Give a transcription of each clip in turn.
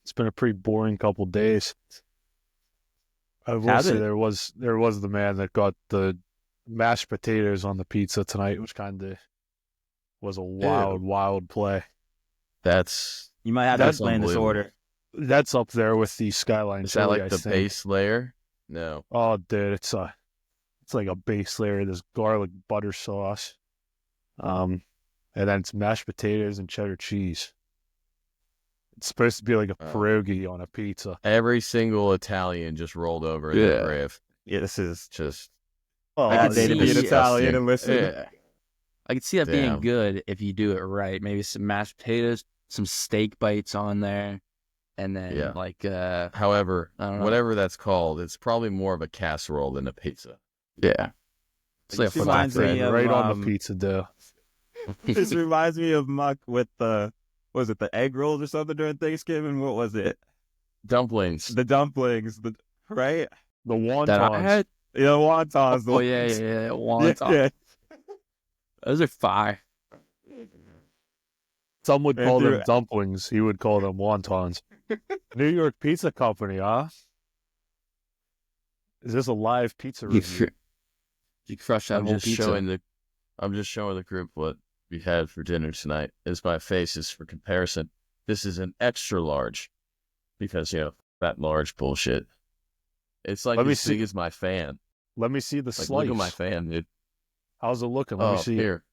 It's been a pretty boring couple days. I will Has say it? there was the man that got the mashed potatoes on the pizza tonight, which kind of was a wild, Ew. wild play. That's You might have to That explain this unbelievable. order. that's up there with the skyline Is that chili, like I the think. base layer? No. Oh, dude, it's like a base layer of this garlic butter sauce. Um, and then it's mashed potatoes and cheddar cheese. It's supposed to be like a Oh. pierogi on a pizza. Every single Italian just rolled over in their Yeah. grave. Yeah, this is. Just Oh, I could they to be an see- Italian and listen. Yeah. I could see that being Damn. good if you do it right. Maybe some mashed potatoes, some steak bites on there, and then Yeah. I However, don't know. whatever that's called, it's probably more of a casserole than a pizza. Yeah. It's like a This reminds me Flatbread of, right on the pizza dough. This reminds me of Muck with the, was it the egg rolls or something during Thanksgiving? What was it? Dumplings. The dumplings, right? The that I wontons. had. Yeah, wontons. Oh yeah. Wonton. Yeah. Those are fire. Some would And call them through- dumplings. He would call them wontons. New York Pizza Company, huh? Is this a live pizza You, review? cr- you crush that I'm whole just pizza. showing the group what we had for dinner tonight. Is my faces for comparison. This is an extra large because that large bullshit. It's like Let me as see- big as my fan. Let me see the Like slice. look at my fan, dude. How's it looking? Let me see. Here.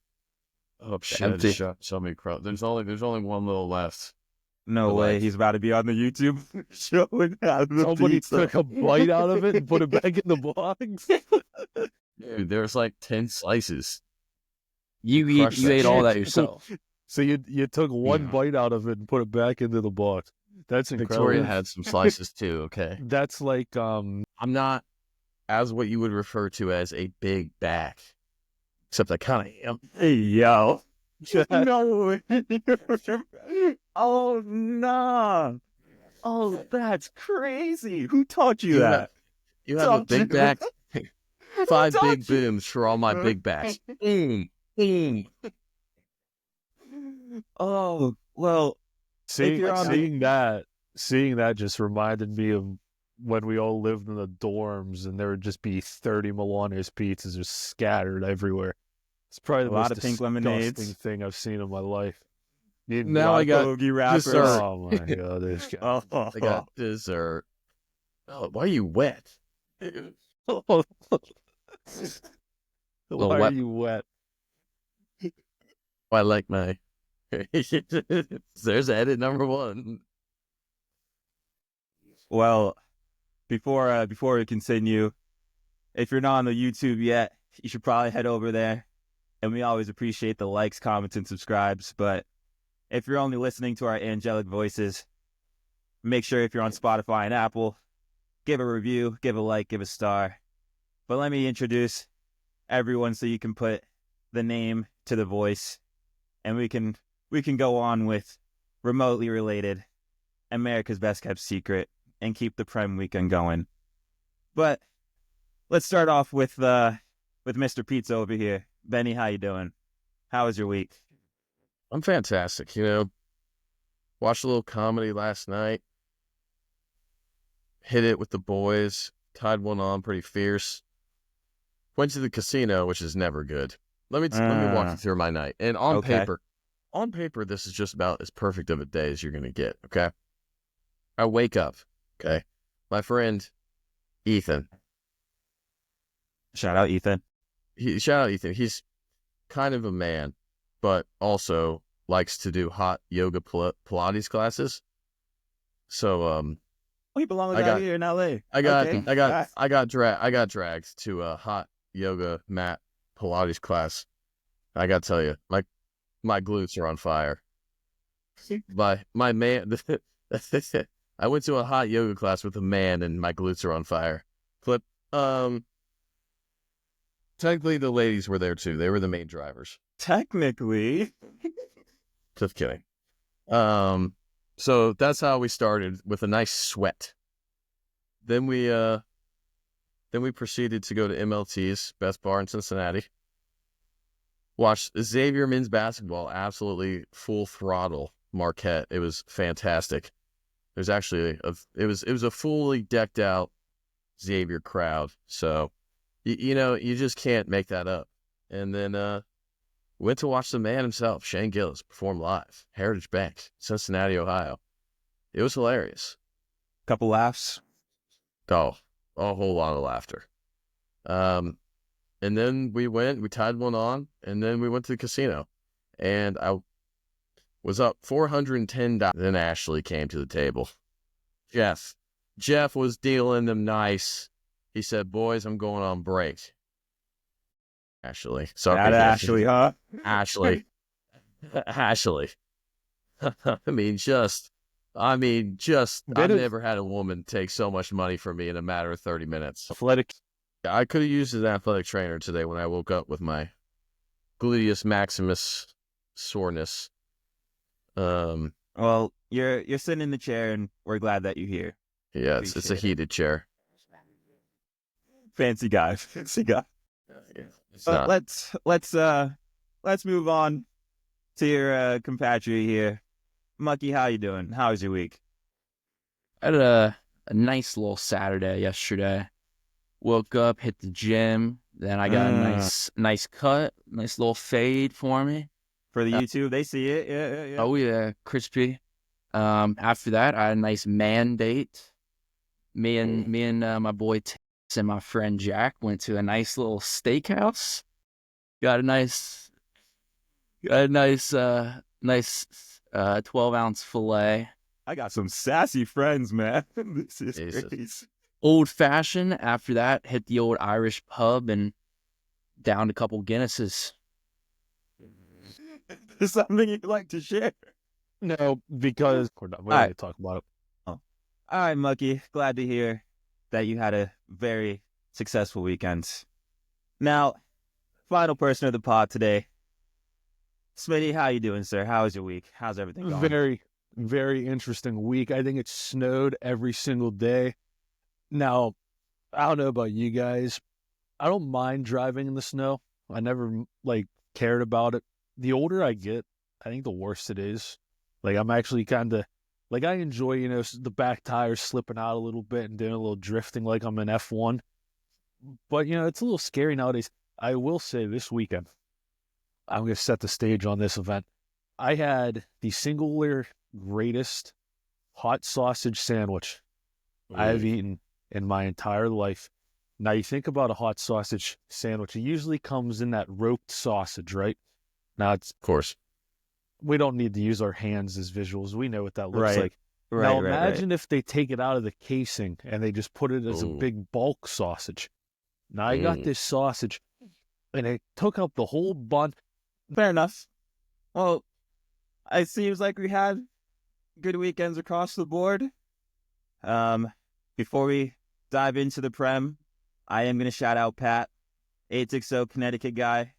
Oh shit! I Empty. just show me across. There's only one little left. No way. Relax. He's about to be on the YouTube showing how the Somebody pizza. took a bite out of it and put it back in the box. Dude, there's like 10 slices. You Crush ate that all shit. that yourself. So you took one Yeah. bite out of it and put it back into the box. That's incredible. Victoria had some slices too. Okay, That's like I'm not as what you would refer to as a big back, except I kind of am. Hey, yo. No. Oh, no. Oh, that's crazy. Who taught you that? You have a big back. 5 big booms for all my big backs. Boom, boom. Oh, well, seeing you're on seeing that just reminded me of when we all lived in the dorms and there would just be 30 Milanes pizzas just scattered everywhere. It's probably the A lot most of pink disgusting lemonades. thing I've seen in my life. Now I got bogey wrappers. dessert. Oh my god, this guy. Oh, I got dessert. Oh, why are you wet? Why are wet. you wet? I like my. There's edit number 1. Well, before we continue, if you're not on the YouTube yet, you should probably head over there. And we always appreciate the likes, comments, and subscribes. But if you're only listening to our angelic voices, make sure if you're on Spotify and Apple, give a review, give a like, give a star. But let me introduce everyone so you can put the name to the voice, and we can go on with remotely related America's Best Kept Secret and keep the Prem weekend going. But let's start off with Mr. Pizza over here. Benny, how you doing? How was your week? I'm fantastic. Watched a little comedy last night. Hit it with the boys. Tied one on pretty fierce. Went to the casino, which is never good. Let me walk you through my night. And on Okay. paper, this is just about as perfect of a day as you're gonna get. Okay. I wake up. Okay. My friend Ethan. Shout out Ethan. Shout out Ethan. He's kind of a man, but also likes to do hot yoga Pilates classes. So We belong I got- here in LA. I got Okay. I got dragged to a hot yoga mat Pilates class. I got to tell you, my glutes are on fire. My man, I went to a hot yoga class with a man, and my glutes are on fire. Clip. Technically, the ladies were there too. They were the main drivers. Technically. Just kidding. So that's how we started, with a nice sweat. Then we proceeded to go to MLT's, best bar in Cincinnati. Watched Xavier men's basketball, absolutely full throttle Marquette. It was fantastic. There's actually it was a fully decked out Xavier crowd. So you just can't make that up. And then went to watch the man himself, Shane Gillis, perform live, Heritage Bank, Cincinnati, Ohio. It was hilarious. Couple laughs. Oh, a whole lot of laughter. And then we tied one on, and then we went to the casino. And I was up $410. Then Ashley came to the table. Jeff was dealing them nice. He said, boys, I'm going on break. Ashley. Sorry. Not Ashley, huh? Ashley. Ashley. I mean, I've never had a woman take so much money from me in a matter of 30 minutes. Athletic. I could have used an athletic trainer today when I woke up with my gluteus maximus soreness. Well, you're sitting in the chair, and we're glad that you're here. Yeah, it's a Appreciate it. heated chair. Fancy guy. Yeah, it's But not. let's move on to your compatriot here, Mucky. How you doing? How was your week? I had a nice little Saturday yesterday. Woke up, hit the gym. Then I got a nice cut, nice little fade for me. For the YouTube, they see it. Yeah. Oh yeah, crispy. After that, I had a nice man date. Me and my boy Tiss and my friend Jack went to a nice little steakhouse. Got a nice 12-ounce fillet. I got some sassy friends, man. This is Jesus. crazy. Old fashioned. After that, hit the old Irish pub and downed a couple Guinnesses. Is something you'd like to share? No, because we're not going to talk about it. All right, Mucky. Glad to hear that you had a very successful weekend. Now, final person of the pod today. Smitty, how you doing, sir? How was your week? How's everything going? Very, very interesting week. I think it snowed every single day. Now, I don't know about you guys. I don't mind driving in the snow. I never, cared about it. The older I get, I think the worse it is. I'm actually kind of, I enjoy, the back tires slipping out a little bit and doing a little drifting like I'm in F1. But, it's a little scary nowadays. I will say this weekend, I'm going to set the stage on this event. I had the singular greatest hot sausage sandwich I have eaten in my entire life. Now, you think about a hot sausage sandwich. It usually comes in that roped sausage, right? Now, Of course. we don't need to use our hands as visuals. We know what that looks Right. like. Right, Now, right, imagine if they take it out of the casing and they just put it as a Ooh. big bulk sausage. Now, I got this sausage, and it took up the whole bun. Fair enough. Well, it seems like we had good weekends across the board. Before we dive into the Prem, I am going to shout out Pat, 860 Connecticut guy,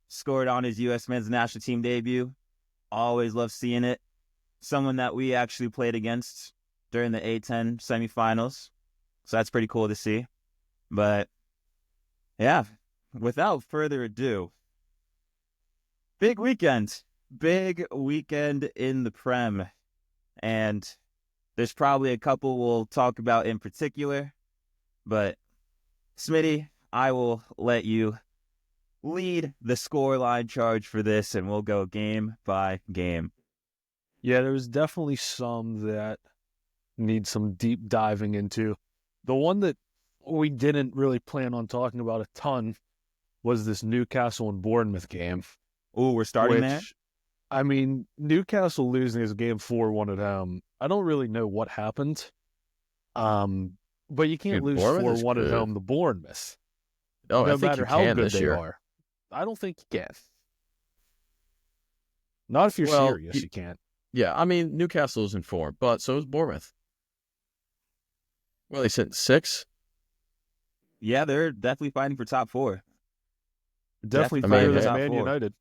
scored on his U.S. men's national team debut. Always love seeing it. Someone that we actually played against during the A10 semifinals. So that's pretty cool to see. But yeah, without further ado, big weekend in the Prem. And there's probably a couple we'll talk about in particular. But Smitty, I will let you lead the scoreline charge for this, and we'll go game by game. Yeah, there's definitely some that need some deep diving into. The one that we didn't really plan on talking about a ton was this Newcastle and Bournemouth game. Ooh, we're starting there? Which, I mean, Newcastle losing his game 4-1 at home. I don't really know what happened. But you can't Dude, lose Bournemouth is 4-1 at good. home to Bournemouth. Oh, No I think matter you how can good this they year. are. I don't think you can. Not if you're Well, serious, you can't. Yeah, I mean, Newcastle's in form, but so is Bournemouth. Well, they sent 6. Yeah, they're definitely fighting for top 4. Definitely I mean, better than top Man 4. United.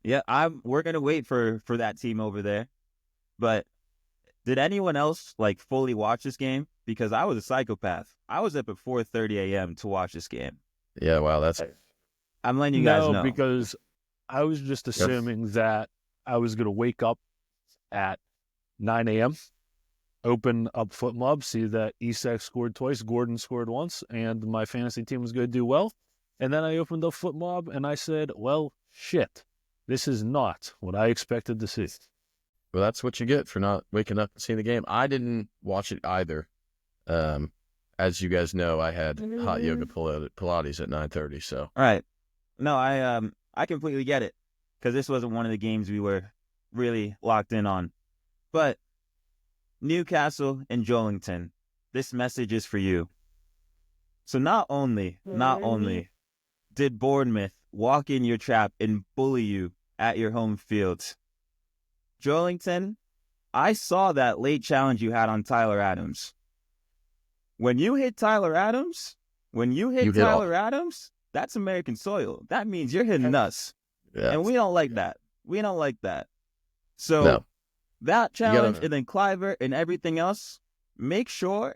Yeah, we're gonna wait for that team over there. But did anyone else fully watch this game? Because I was a psychopath. I was up at 4:30 a.m. to watch this game. Yeah, wow, that's I'm letting you guys know. Because I was just assuming that I was going to wake up at 9 a.m. open up FootMob, see that Isak scored twice, Gordon scored once, and my fantasy team was going to do well. And then I opened up FootMob and I said, well, shit, this is not what I expected to see. Well, that's what you get for not waking up and seeing the game. I didn't watch it either. As you guys know, I had hot yoga Pilates at 9:30. So All right. No, I completely get it, because this wasn't one of the games we were really locked in on. But Newcastle and Joelinton, this message is for you. So not only did Bournemouth walk in your trap and bully you at your home field, Joelinton, I saw that late challenge you had on Tyler Adams. When you hit Tyler Adams, that's American soil. That means you're hitting us. yeah, And we don't like that. So that challenge and then Clivert and everything else, make sure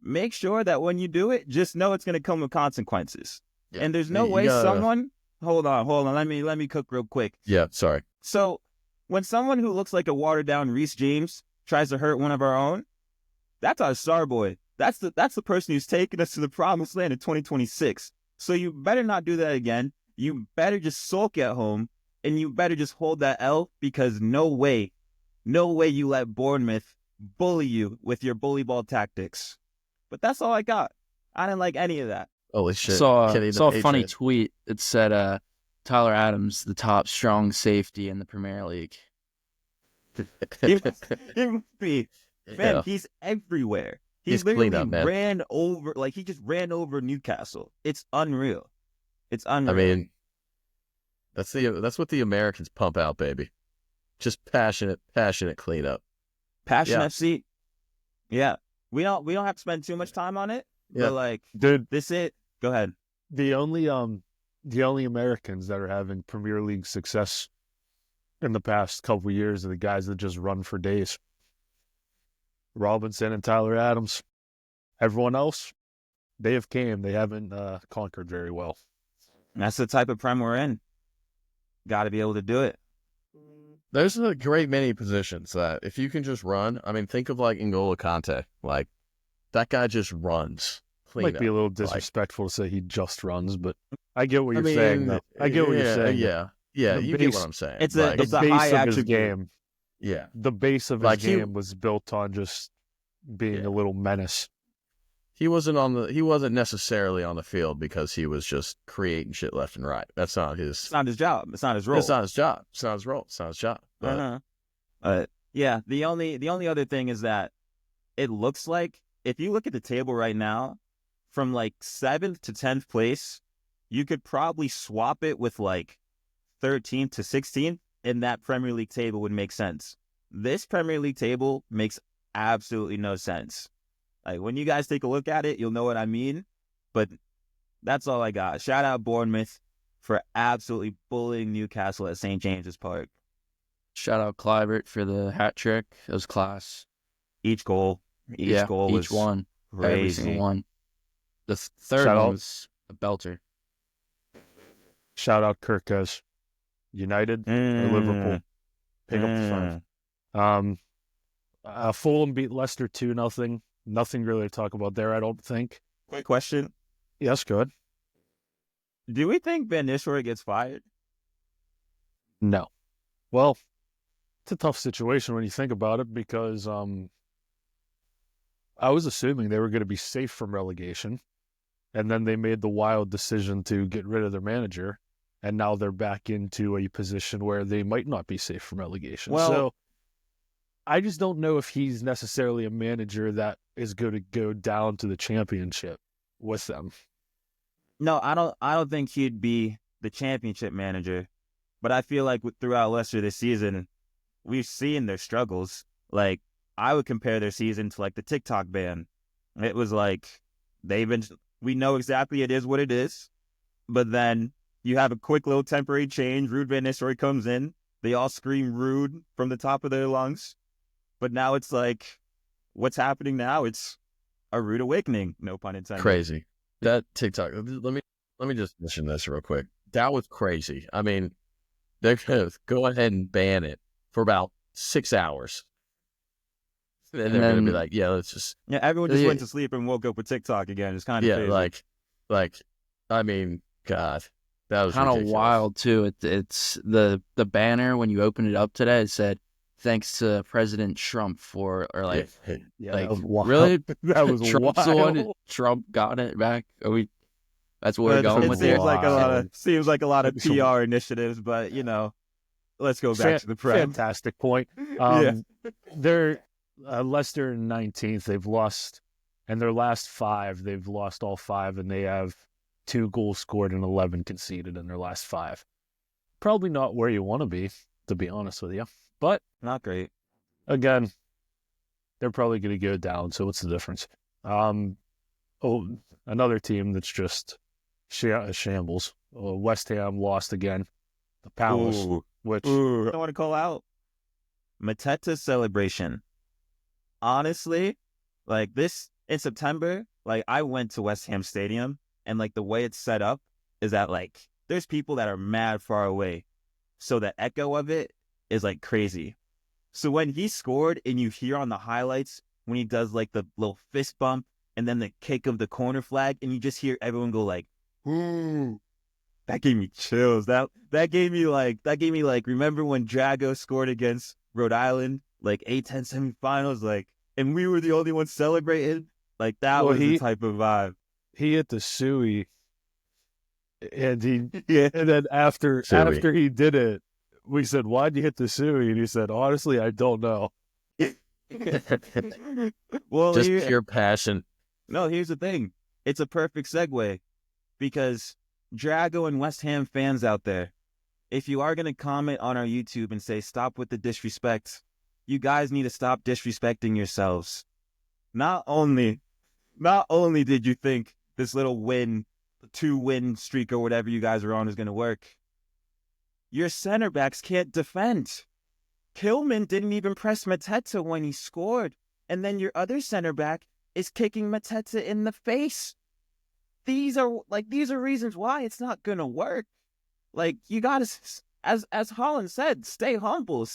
that when you do it, just know it's going to come with consequences. Yeah. And there's no way someone, hold on. Let me cook real quick. Yeah, sorry. So when someone who looks like a watered down Reece James tries to hurt one of our own, that's our star boy. That's the person who's taking us to the promised land in 2026. So you better not do that again. You better just sulk at home, and you better just hold that L, because no way you let Bournemouth bully you with your bullyball tactics. But that's all I got. I didn't like any of that. Holy shit. Saw a funny tweet. It said, Tyler Adams, the top strong safety in the Premier League. He must be. Man, Yeah. he's everywhere. He's literally cleaned up, man. he just ran over Newcastle. It's unreal. I mean, that's what the Americans pump out, baby. Just passionate cleanup. Passion Yeah. FC. Yeah. We don't have to spend too much time on it. Yeah. But like, Dude, this it. Go ahead. the only Americans that are having Premier League success in the past couple of years are the guys that just run for days. Robinson and Tyler Adams. Everyone else, they haven't conquered very well. That's the type of prem we're in. Got to be able to do it. There's a great many positions that if you can just run, I mean, think of like N'Golo Kante. Like, that guy just runs. Might be a little disrespectful to say he just runs, but I get what you're saying, though. I get what you're saying. Yeah, The you get what I'm saying. It's Like, it's The a base high of his attribute game. yeah. The base of his Like, he- game was built on just being a little menace. He wasn't necessarily on the field because he was just creating shit left and right. That's not his. It's not his job. It's not his role. It's not his job. It's not his role. It's not his job. But Yeah. The only other thing is that it looks like, if you look at the table right now, from like 7th to 10th place, you could probably swap it with like 13th to 16th, and that Premier League table would make sense. This Premier League table makes absolutely no sense. Like, when you guys take a look at it, you'll know what I mean. But that's all I got. Shout out Bournemouth for absolutely bullying Newcastle at St. James's Park. Shout out Clivert for the hat trick. It was class. Each goal Each was one. Every crazy. single one. The third Shout one out. was a belter. Shout out Kirkes. United or Liverpool. Pick up the phone. Fulham beat Leicester 2-0. Nothing really to talk about there, I don't think. Quick question. Yes, good. Do we think Van Nistelrooy gets fired? No. Well, it's a tough situation when you think about it, because I was assuming they were going to be safe from relegation, and then they made the wild decision to get rid of their manager, and now they're back into a position where they might not be safe from relegation. Well- So I just don't know if he's necessarily a manager that is going to go down to the championship with them. No, I don't think he'd be the championship manager. But I feel like throughout Leicester this season, we've seen their struggles. Like, I would compare their season to like the Tik Tok ban. It was like we know exactly it is what it is, but then you have a quick little temporary change. Ruud van Nistelrooy comes in. They all scream Ruud from the top of their lungs. But now it's like, what's happening now? It's a rude awakening. No pun intended. crazy. That TikTok. Let me just mention this real quick. That was crazy. I mean, they're gonna go ahead and ban it for about 6 hours. And they're going to be like, yeah, let's just. Yeah, everyone just went to sleep and woke up with TikTok again. It's kind of crazy. I mean, God, that was kind of ridiculous. wild too. It's the banner when you open it up today. It said, "Thanks to President Trump for," or like, that was wild. really, That was Trump's wild. the one. Trump got it back. Are we? That's what we're going It with seems here. like a lot of It's PR initiatives, but let's go back to the prem. Fantastic point. They're Leicester in 19th. They've lost, and their last 5, they've lost all 5, and they have 2 goals scored and 11 conceded in their last 5. Probably not where you want to be honest with you. But Not great. again, they're probably going to go down. So what's the difference? Another team that's just shambles. West Ham lost again. The Palace, which I want to call out Mateta's celebration. Honestly, like this in September, like I went to West Ham Stadium, and like the way it's set up is that like there's people that are mad far away, so the echo of it is like crazy. So when he scored, and you hear on the highlights when he does like the little fist bump and then the kick of the corner flag, and you just hear everyone go like, "Ooh." That gave me chills. That gave me like remember when Drago scored against Rhode Island, like A10 semifinals, like, and we were the only ones celebrating. Like that was the type of vibe. he hit the suey, and and then after he did it, we said, "Why'd you hit the suey?" And he said, "Honestly, I don't know." Well, just pure passion. No, here's the thing. It's a perfect segue, because Drago and West Ham fans out there, if you are going to comment on our YouTube and say, stop with the disrespect, you guys need to stop disrespecting yourselves. Not only did you think this little 2-win streak or whatever you guys are on is going to work, your center backs can't defend. Kilman didn't even press Mateta when he scored, and then your other center back is kicking Mateta in the face. These are reasons why it's not gonna work. Like, you gotta, as Holland said, stay humble.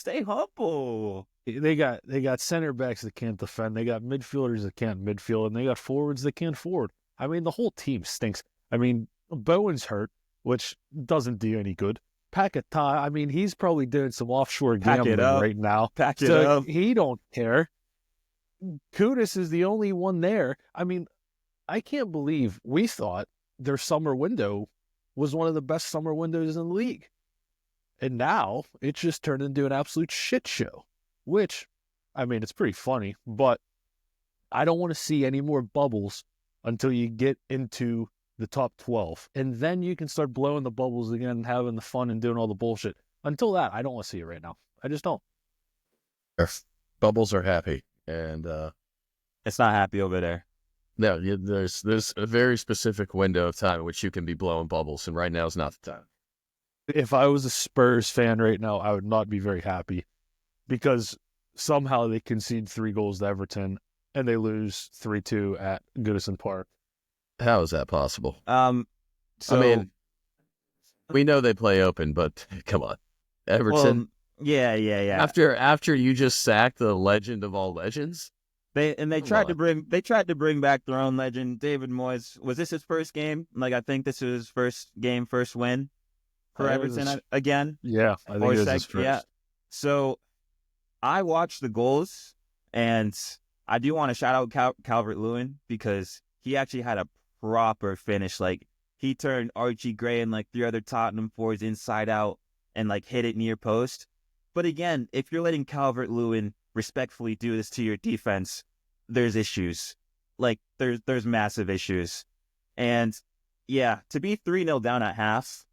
They got center backs that can't defend. They got midfielders that can't midfield, and they got forwards that can't forward. I mean, the whole team stinks. I mean, Bowen's hurt, which doesn't do any good. Paquetá, I mean, he's probably doing some offshore gambling right now. Pack it up. He don't care. Kudus is the only one there. I mean, I can't believe we thought their summer window was one of the best summer windows in the league. And now it's just turned into an absolute shit show, which, I mean, it's pretty funny, but I don't want to see any more bubbles until you get into the top 12. And then you can start blowing the bubbles again and having the fun and doing all the bullshit. Until that, I don't want to see it right now. I just don't. Bubbles are happy. And it's not happy over there. No, there's a very specific window of time in which you can be blowing bubbles, and right now is not the time. If I was a Spurs fan right now, I would not be very happy, because somehow they concede 3 goals to Everton and they lose 3-2 at Goodison Park. How is that possible? So, I mean, we know they play open, but come on, Everton. Well, yeah. After you just sacked the legend of all legends. They tried to bring back their own legend, David Moyes. Was this his first game? Like, I think this was his first win for Everton again. Yeah, I think it was his first. Yeah. So I watched the goals, and I do want to shout out Calvert-Lewin, because he actually had a proper finish. Like, he turned Archie Gray and like 3 other Tottenham forwards inside out and like hit it near post. But again, if you're letting Calvert-Lewin respectfully do this to your defense, there's issues. Like, there's massive issues. And yeah, to be 3-0 down at half,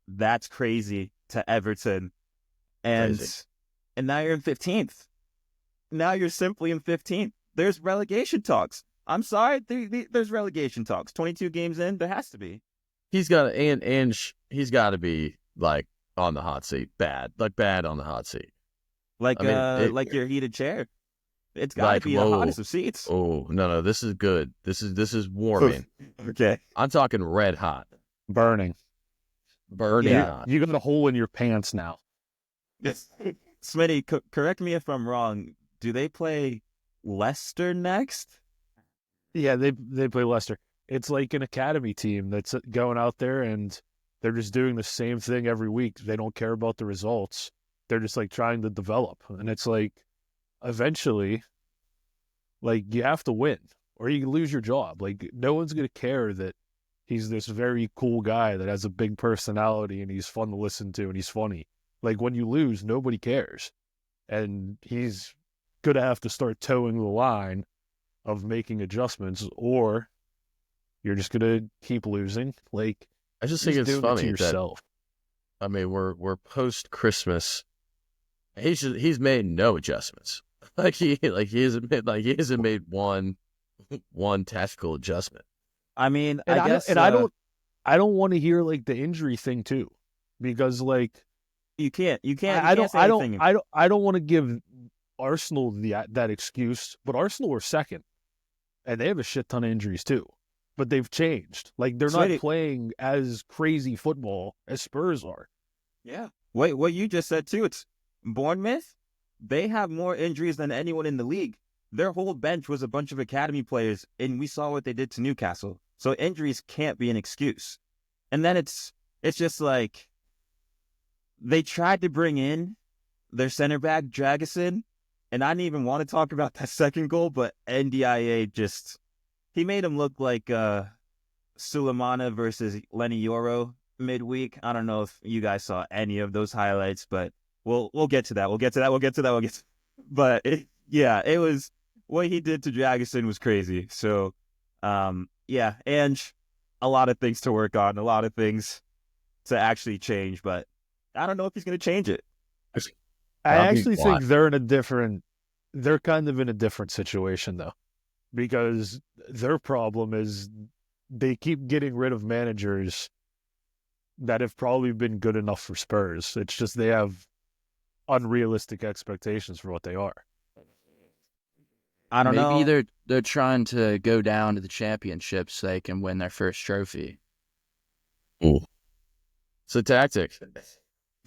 that's crazy to Everton. And now you're in 15th. Now you're simply in 15th. There's relegation talks. I'm sorry, there's relegation talks. 22 games in, there has to be. He's got he's got to be like on the hot seat, bad on the hot seat. Like your heated chair. It's got to be the hottest of seats. Oh, no, this is good. This is warming. Okay. I'm talking red hot. Burning hot. You got a hole in your pants now. Yes. Smitty, correct me if I'm wrong. Do they play Leicester next. Yeah, they play Leicester. It's like an academy team that's going out there and they're just doing the same thing every week. They don't care about the results. They're just like trying to develop. And it's like eventually, like you have to win or you lose your job. Like no one's going to care that he's this very cool guy that has a big personality and he's fun to listen to and he's funny. Like when you lose, nobody cares. And he's going to have to start towing the line of making adjustments, or you're just gonna keep losing. Like I just think just it's doing it to funny yourself. that I mean we're post Christmas. He's made no adjustments. He hasn't made one tactical adjustment. I mean, And I guess, I don't want to hear like the injury thing too, because like you can't I say anything. don't want to give Arsenal that excuse, but Arsenal were second, and they have a shit ton of injuries too. But they've changed. Like they're Smitty. not playing as crazy football as Spurs are. Yeah. Wait, what you just said too, it's Bournemouth, they have more injuries than anyone in the league. Their whole bench was a bunch of academy players, and we saw what they did to Newcastle. So injuries can't be an excuse. And then it's just like they tried to bring in their center back, Dragison, and I didn't even want to talk about that second goal, but NDIA he made him look like Sulemana versus Lenny Yoro midweek. I don't know if you guys saw any of those highlights, but we'll get to that. But it was what he did to Dragison was crazy. So yeah, and a lot of things to work on, a lot of things to actually change, but I don't know if he's going to change it. I actually think they're kind of in a different situation though, because their problem is they keep getting rid of managers that have probably been good enough for Spurs. It's just they have unrealistic expectations for what they are. I don't know. Maybe they're trying to go down to the championship so they can win their first trophy. Ooh. It's a tactic.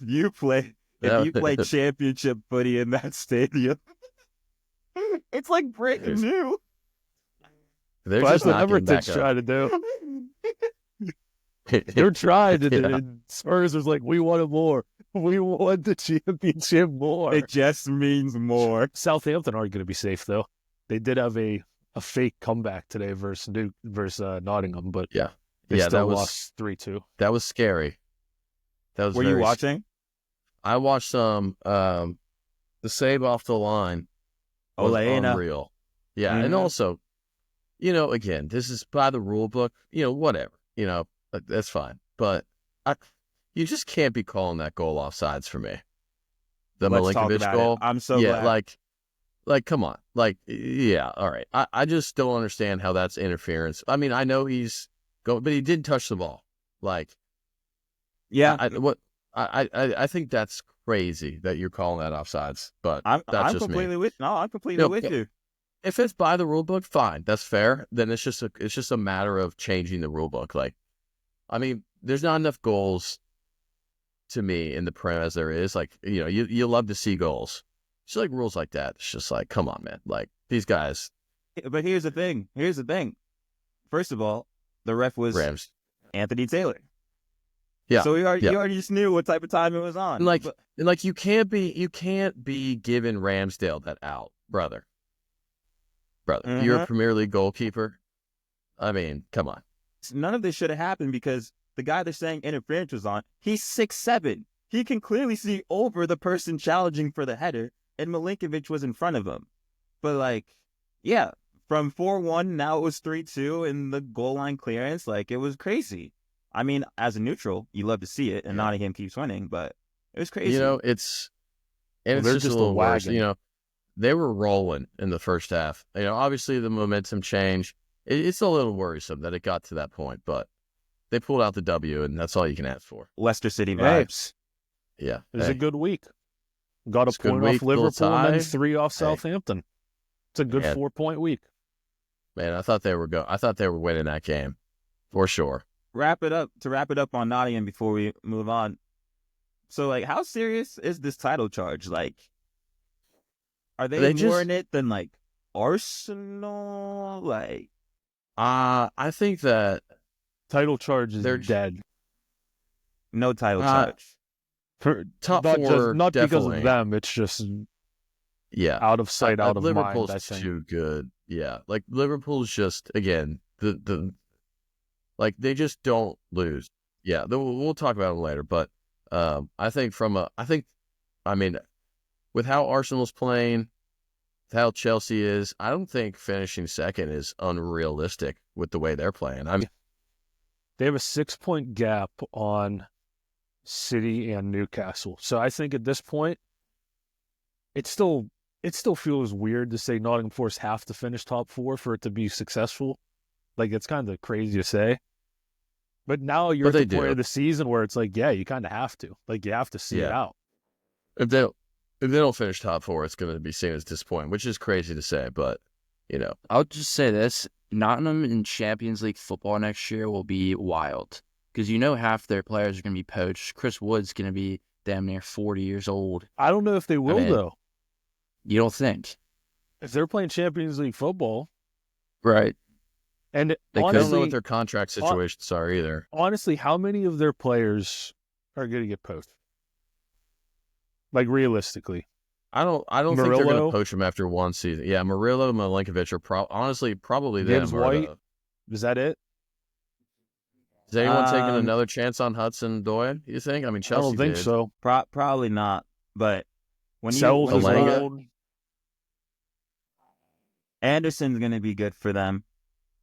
If you play championship footy in that stadium, it's like breaking new. They're That's just what not Everton's trying to do. They're trying to do it. And Spurs was like, we wanted more. We want the championship more. It just means more. Southampton aren't going to be safe, though. They did have a fake comeback today versus Nottingham, but they still lost 3-2. That was scary. That was. Were you watching? I watched some. The save off the line was unreal. Yeah, and also, again, this is by the rule book. Whatever. That's fine. But you just can't be calling that goal offsides for me. The Milinkovic goal. I'm so glad. Like, come on. Like, yeah, all right. I just don't understand how that's interference. I mean, I know he's going, but he didn't touch the ball. Like, yeah. I think that's crazy that you're calling that offsides. But I'm just completely me. I'm completely with you. If it's by the rule book, fine, that's fair. Then it's just a matter of changing the rule book. Like, I mean, there's not enough goals to me in the Prem as there is. Like, you love to see goals. It's like rules like that. It's just like, come on, man. Like these guys. But here's the thing. First of all, the ref was Rams. Anthony Taylor. Yeah. So you already just knew what type of time it was on. And you can't be giving Ramsdale that out, brother. Mm-hmm. You're a Premier League goalkeeper. I mean, come on. None of this should have happened because the guy they're saying interference was on, he's 6'7". He can clearly see over the person challenging for the header, and Milinkovic was in front of him. But from 4-1, now it was 3-2, and the goal line clearance, it was crazy. I mean, as a neutral, you love to see it, and Nottingham keeps winning, but it was crazy. It's just a little worse. They were rolling in the first half. Obviously the momentum changed. It's a little worrisome that it got to that point, but they pulled out the W, and that's all you can ask for. Leicester City vibes. Yeah. It was a good week. Got a point off Liverpool and then 3 off Southampton. It's a good 4-point week. Man, I thought they were winning that game for sure. To wrap it up on Nottingham before we move on. So, how serious is this title charge? Are they more in it than, Arsenal? Like, I think that Title charge is they're dead. no title Uh, charge. For, top not four, not because definitely. of them. It's just Yeah, out of sight, out of Liverpool's mind. I think. too good. Yeah, like Liverpool's just again the like they just don't lose. Yeah, we'll talk about them later. But I think I mean, with how Arsenal's playing, with how Chelsea is, I don't think finishing second is unrealistic with the way they're playing. I mean, They have a 6-point gap on City and Newcastle. So I think at this point, it still feels weird to say Nottingham Forest have to finish top 4 for it to be successful. Like, it's kind of crazy to say. But now you're But at the they point do. of the season where it's like, yeah, you kind of have to. Like, you have to see it Yeah. out. if they don't finish top 4, it's going to be seen as disappointing, which is crazy to say, but you know, I'll just say this: Nottingham in Champions League football next year will be wild because half their players are going to be poached. Chris Wood's going to be damn near 40 years old. I don't know if they will, mean, though. You don't think, If they're playing Champions League football, right? and They I don't know honestly, what their contract situations are either. honestly, how many of their players are going to get poached? Like, realistically. I don't think they're going Murillo? to poach him after one season. Yeah, Murillo and Milinkovic are honestly probably James them. White? Is that it? Is anyone taking Um, another chance on Hudson Doyle, you think? I mean, I Chelsea don't think did. so. Probably not. But when Sells you is Elanga? old. Anderson's gonna be good for them.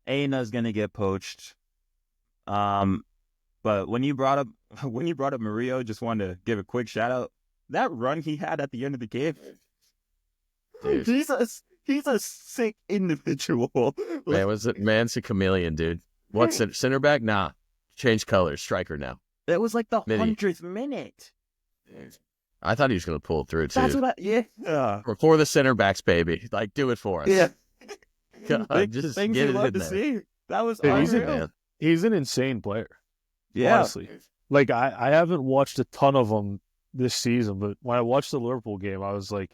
Aina's gonna get poached. But when you brought up Murillo, just wanted to give a quick shout out. That run he had at the end of the game, Dude. he's a sick individual. Man's a chameleon, dude. What's it? Center back? Nah. Change colors. Striker now. That was like the Smitty. 100th minute. I thought he was going to pull it through, too. That's what yeah. For the center backs, baby. Like, do it for us. Yeah. God, just Things get you it love in to there. see. That was Dude, he's Oh, a- unreal. man. He's an insane player. Yeah. Honestly. Like, I haven't watched a ton of them this season, but when I watched the Liverpool game, I was like,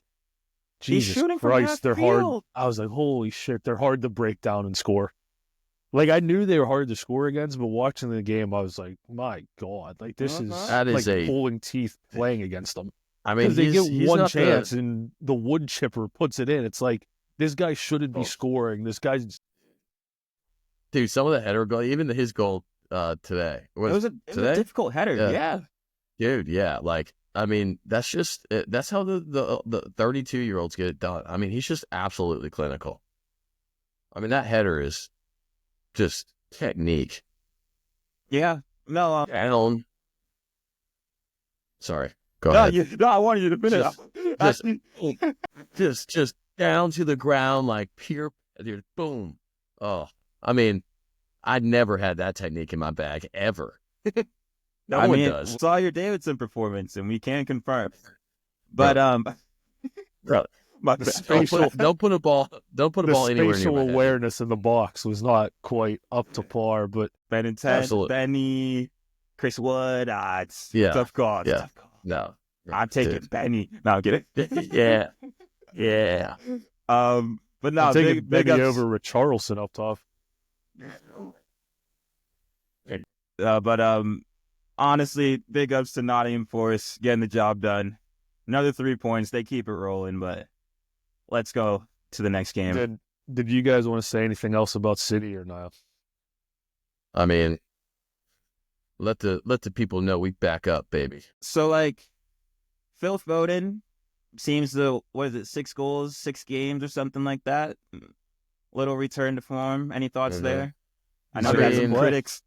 He's Jesus shooting from Christ, half they're hard. field. I was like, holy shit, they're hard to break down and score. Like, I knew they were hard to score against, but watching the game, I was like, my God, like, this is That is like a- pulling teeth playing against them. I mean, Because they get he's one not chance and the wood chipper puts it in. It's like, this guy shouldn't be Oh. scoring. This guy's Dude, some of the header goal, even his goal today. It was a today? difficult header. Yeah. Yeah. Dude, yeah. Like, I mean, that's how the 32-year-olds get it done. I mean, he's just absolutely clinical. I mean, that header is just technique. Yeah. No, Down. Sorry. Go ahead. I wanted you to finish. Just down to the ground, like pure, dude, boom. Oh, I mean, I never had that technique in my bag ever. No one does. Saw your Davidson performance, and we can confirm. But Bro, my don't put a ball anywhere near spatial my head. awareness in the box was not quite up to par, but Ben and Ted, Absolutely. Benny, Chris Wood. It's Yeah. tough call. Yeah. Tough call. No, I'm taking Dude. Benny. No, get it. Yeah. But no, I'm taking big Benny ups. over Richarlison up top. But honestly, big ups to Nottingham Forest getting the job done. Another 3 points. They keep it rolling, but let's go to the next game. Did you guys want to say anything else about City or not? I mean, let the people know we back up, baby. So, like, Phil Foden seems to, 6 goals, 6 games or something like that? Little return to form. Any thoughts Mhm. there? I know I we had some mean- critics.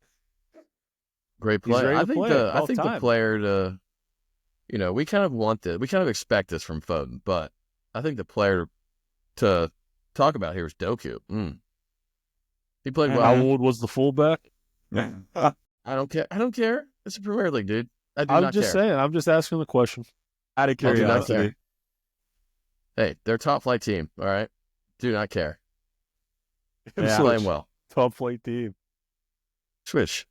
Great He's player. ready I to think play. the About the time. player to, we kind of expect this from Foden, but I think the player to talk about here is Doku. He played well. How old was the fullback? I don't care. It's a Premier League, dude. I do I'm not just care. saying. I'm just asking the question. Out of I do not curiosity. care. Hey, they're a top flight team. All right, do not care. Yeah. Playing well. Top flight team. Swish.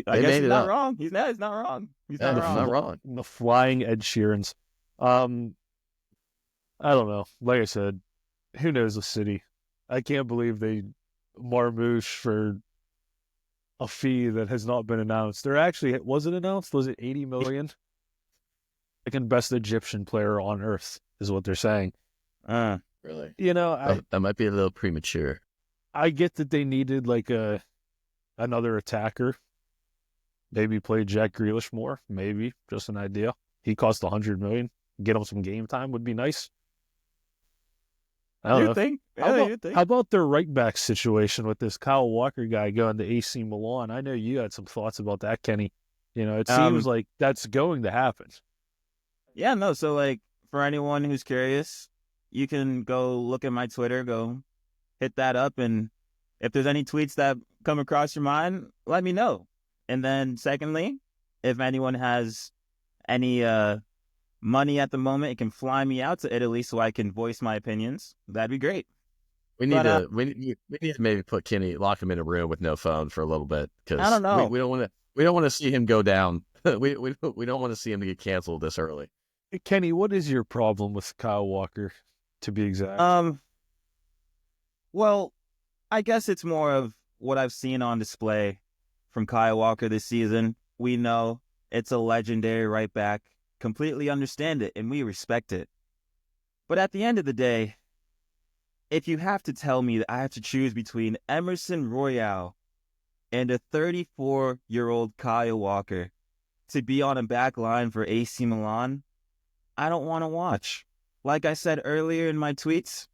I They guess made he's it not up. wrong. He's not wrong. He's Yeah, not it's wrong. not wrong. The flying Ed Sheerans. I don't know. Like I said, who knows the City? I can't believe they marmouche for a fee that has not been announced. There actually was it announced? Was it 80 million? Second best Egyptian player on earth is what they're saying. Really? You know, That might be a little premature. I get that they needed like another attacker. Maybe play Jack Grealish more. Maybe, just an idea. He cost 100 million. Get him some game time would be nice. I don't know. Think? How about their right back situation with this Kyle Walker guy going to AC Milan? I know you had some thoughts about that, Kenny. You know, it seems like that's going to happen. Yeah, no. So, like, for anyone who's curious, you can go look at my Twitter, go hit that up, and if there's any tweets that come across your mind, let me know. And then, secondly, if anyone has any money at the moment, it can fly me out to Italy so I can voice my opinions. That'd be great. We need to maybe put Kenny, lock him in a room with no phone for a little bit, because I don't know. we don't want to see him go down. we don't want to see him to get canceled this early. Kenny, what is your problem with Kyle Walker, to be exact? Well, I guess it's more of what I've seen on display from Kyle Walker this season. We know it's a legendary right back. Completely understand it, and we respect it. But at the end of the day, if you have to tell me that I have to choose between Emerson Royale and a 34-year-old Kyle Walker to be on a back line for AC Milan, I don't want to watch. Like I said earlier in my tweets,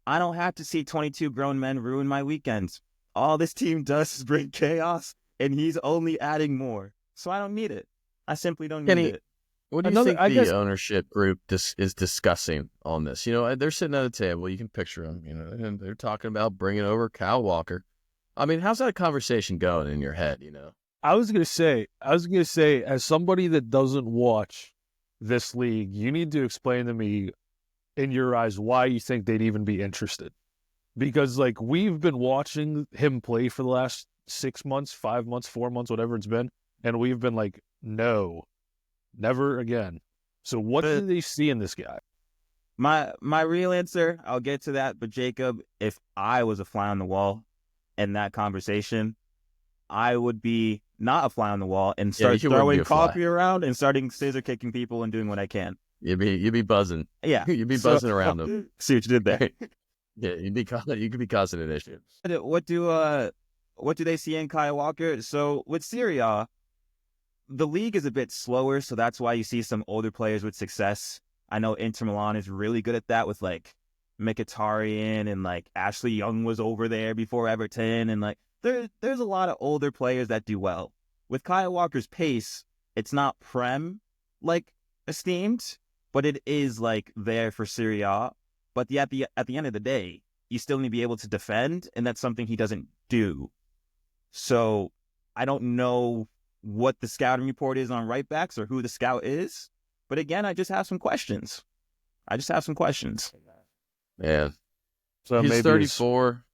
I don't have to see 22 grown men ruin my weekends. All this team does is bring chaos, and he's only adding more. So I don't need it. I simply don't need it. What do you think the ownership group is discussing on this? You know, they're sitting at a table. You can picture them, you know, and they're talking about bringing over Kyle Walker. I mean, how's that conversation going in your head, you know? I was going to say, as somebody that doesn't watch this league, you need to explain to me, in your eyes, why you think they'd even be interested. Because, like, we've been watching him play for the last 6 months, 5 months, 4 months, whatever it's been, and we've been like, no, never again. So what do they see in this guy? My real answer, I'll get to that, but Jacob, if I was a fly on the wall in that conversation, I would be not a fly on the wall and start throwing coffee around and starting scissor kicking people and doing what I can. You'd be buzzing. Yeah. You'd be buzzing around them. See what you did there. Yeah, you could be causing an issue. What do they see in Kyle Walker? So with Serie A, the league is a bit slower, so that's why you see some older players with success. I know Inter Milan is really good at that with like Mkhitaryan, and like Ashley Young was over there before Everton, and like there's a lot of older players that do well. With Kyle Walker's pace, it's not Prem like esteemed, but it is like there for Serie A. But at the end of the day, you still need to be able to defend, and that's something he doesn't do. So I don't know what the scouting report is on right backs or who the scout is. But again, I just have some questions. Yeah. So he's maybe 34.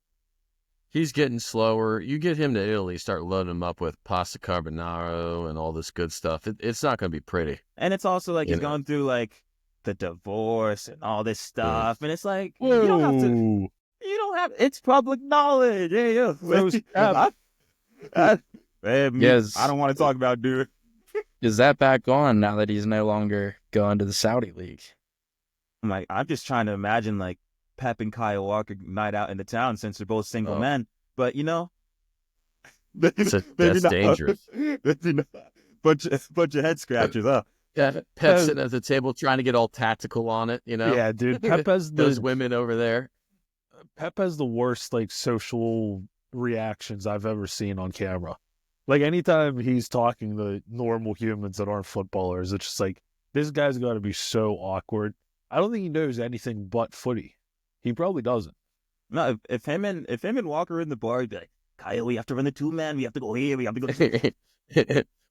He's getting slower. You get him to Italy, start loading him up with pasta carbonara and all this good stuff. It's not going to be pretty. And it's also like he's going through like the divorce and all this stuff. And it's like, Whoa. you don't have, it's public knowledge. Yeah. Yes. I don't want to talk about dude. Is that back on now that he's no longer going to the Saudi League? I'm just trying to imagine like Pep and Kyle Walker night out in the town since they're both single men. But you know, that's dangerous. Bunch of head scratchers, huh? Yeah, Pep sitting at the table trying to get all tactical on it, you know? Yeah, dude. Pep has those women over there. Pep has the worst like social reactions I've ever seen on camera. Like anytime he's talking to normal humans that aren't footballers, it's just like this guy's got to be so awkward. I don't think he knows anything but footy. He probably doesn't. No, if him and Walker are in the bar, he'd be like, Kyle, we have to run the 2-man. We have to go here. We have to go.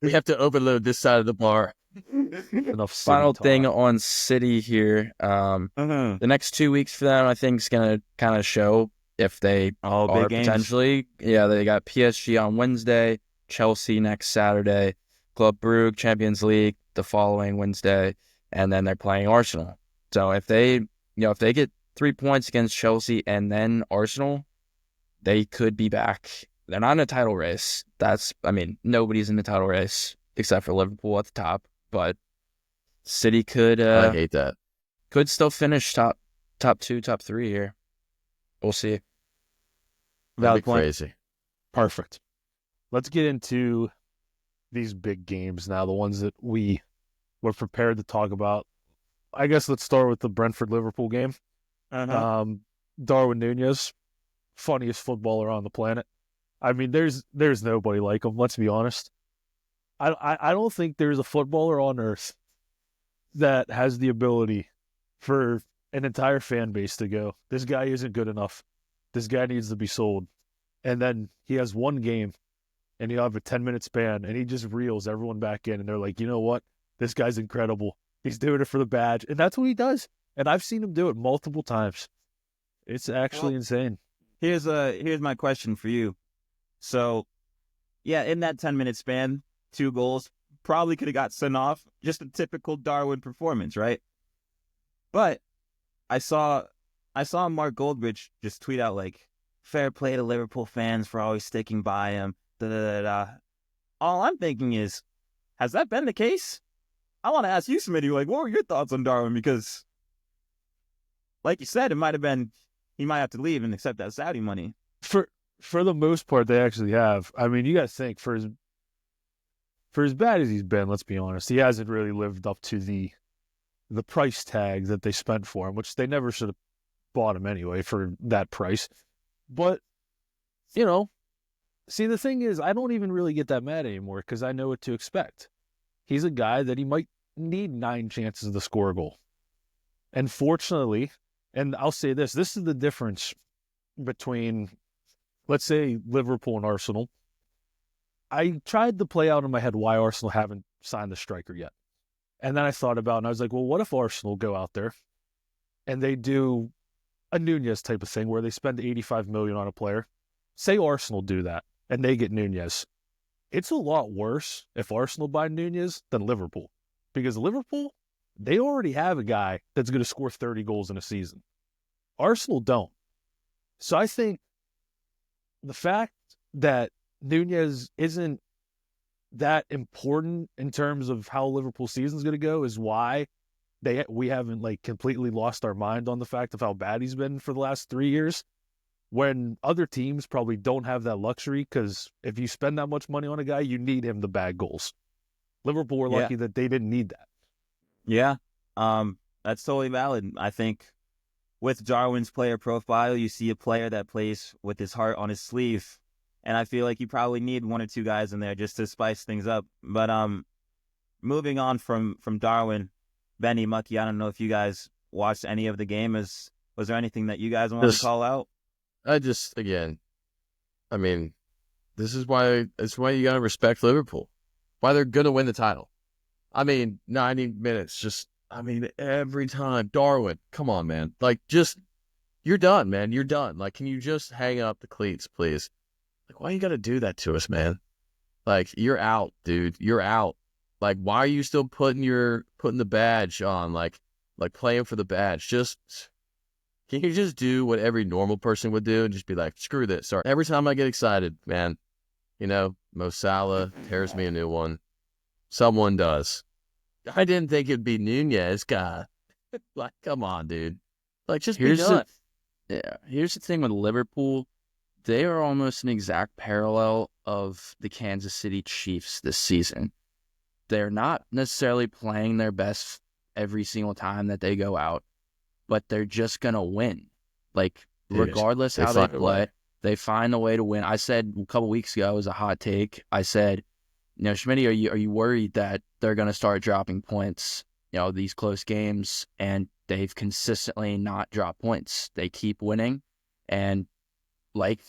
We have to overload this side of the bar. Enough. Final thing on City here. The next 2 weeks for them, I think, is going to kind of show if they are big games. potentially. Yeah, they got PSG on Wednesday, Chelsea next Saturday, Club Brugge, Champions League the following Wednesday, and then they're playing Arsenal. So if they get 3 points against Chelsea and then Arsenal, they could be back. They're not in a title race. Nobody's in the title race except for Liverpool at the top. But City could I hate that. could still finish top 2, top 3 here. We'll see. Valid point. Crazy. Perfect. Let's get into these big games now, the ones that we were prepared to talk about. I guess let's start with the Brentford-Liverpool game. Darwin Núñez, funniest footballer on the planet. I mean, there's nobody like him, let's be honest. I don't think there's a footballer on earth that has the ability for an entire fan base to go, this guy isn't good enough. This guy needs to be sold. And then he has one game, and he'll have a 10-minute span, and he just reels everyone back in, and they're like, you know what? This guy's incredible. He's doing it for the badge. And that's what he does. And I've seen him do it multiple times. It's actually insane. Here's my question for you. So, yeah, in that 10-minute span, 2 goals, probably could have got sent off. Just a typical Darwin performance, right? But I saw Mark Goldbridge just tweet out like, fair play to Liverpool fans for always sticking by him. Da, da, da, da. All I'm thinking is, has that been the case? I want to ask you, Smitty, like, what were your thoughts on Darwin? Because, like you said, it might have been, he might have to leave and accept that Saudi money. For the most part, they actually have. I mean, you got to think, for as bad as he's been, let's be honest, he hasn't really lived up to the price tag that they spent for him, which they never should have bought him anyway for that price. But, see, the thing is, I don't even really get that mad anymore because I know what to expect. He's a guy that he might need 9 chances to score a goal. And fortunately, and I'll say this is the difference between, let's say, Liverpool and Arsenal. I tried to play out in my head why Arsenal haven't signed the striker yet. And then I thought about it, and I was like, well, what if Arsenal go out there and they do a Núñez type of thing where they spend $85 million on a player? Say Arsenal do that, and they get Núñez. It's a lot worse if Arsenal buy Núñez than Liverpool. Because Liverpool, they already have a guy that's going to score 30 goals in a season. Arsenal don't. So I think the fact that Núñez isn't that important in terms of how Liverpool season's going to go is why we haven't like completely lost our mind on the fact of how bad he's been for the last 3 years, when other teams probably don't have that luxury, because if you spend that much money on a guy, you need him to bag goals. Liverpool were lucky that they didn't need that. Yeah, that's totally valid. I think with Darwin's player profile, you see a player that plays with his heart on his sleeve, and I feel like you probably need 1 or 2 guys in there just to spice things up. But moving on from Darwin, Benny, Mucky, I don't know if you guys watched any of the game. Was there anything that you guys wanted to call out? This is why you gotta respect Liverpool. Why they're gonna win the title. 90 minutes, every time. Darwin, come on, man. You're done, man. You're done. Can you just hang up the cleats, please? Why you gotta do that to us, man? You're out, dude. You're out. Why are you still putting the badge on? Playing for the badge. Can you just do what every normal person would do and just be like, screw this? Sorry. Every time I get excited, man, Mo Salah tears me a new one. Someone does. I didn't think it'd be Núñez, God. Come on, dude. Just be done. Here's the thing with Liverpool. They are almost an exact parallel of the Kansas City Chiefs this season. They're not necessarily playing their best every single time that they go out, but they're just going to win. Regardless how they play, they find a way to win. I said a couple weeks ago, it was a hot take. I said, Smitty, are you worried that they're going to start dropping points, these close games? And they've consistently not dropped points. They keep winning. And like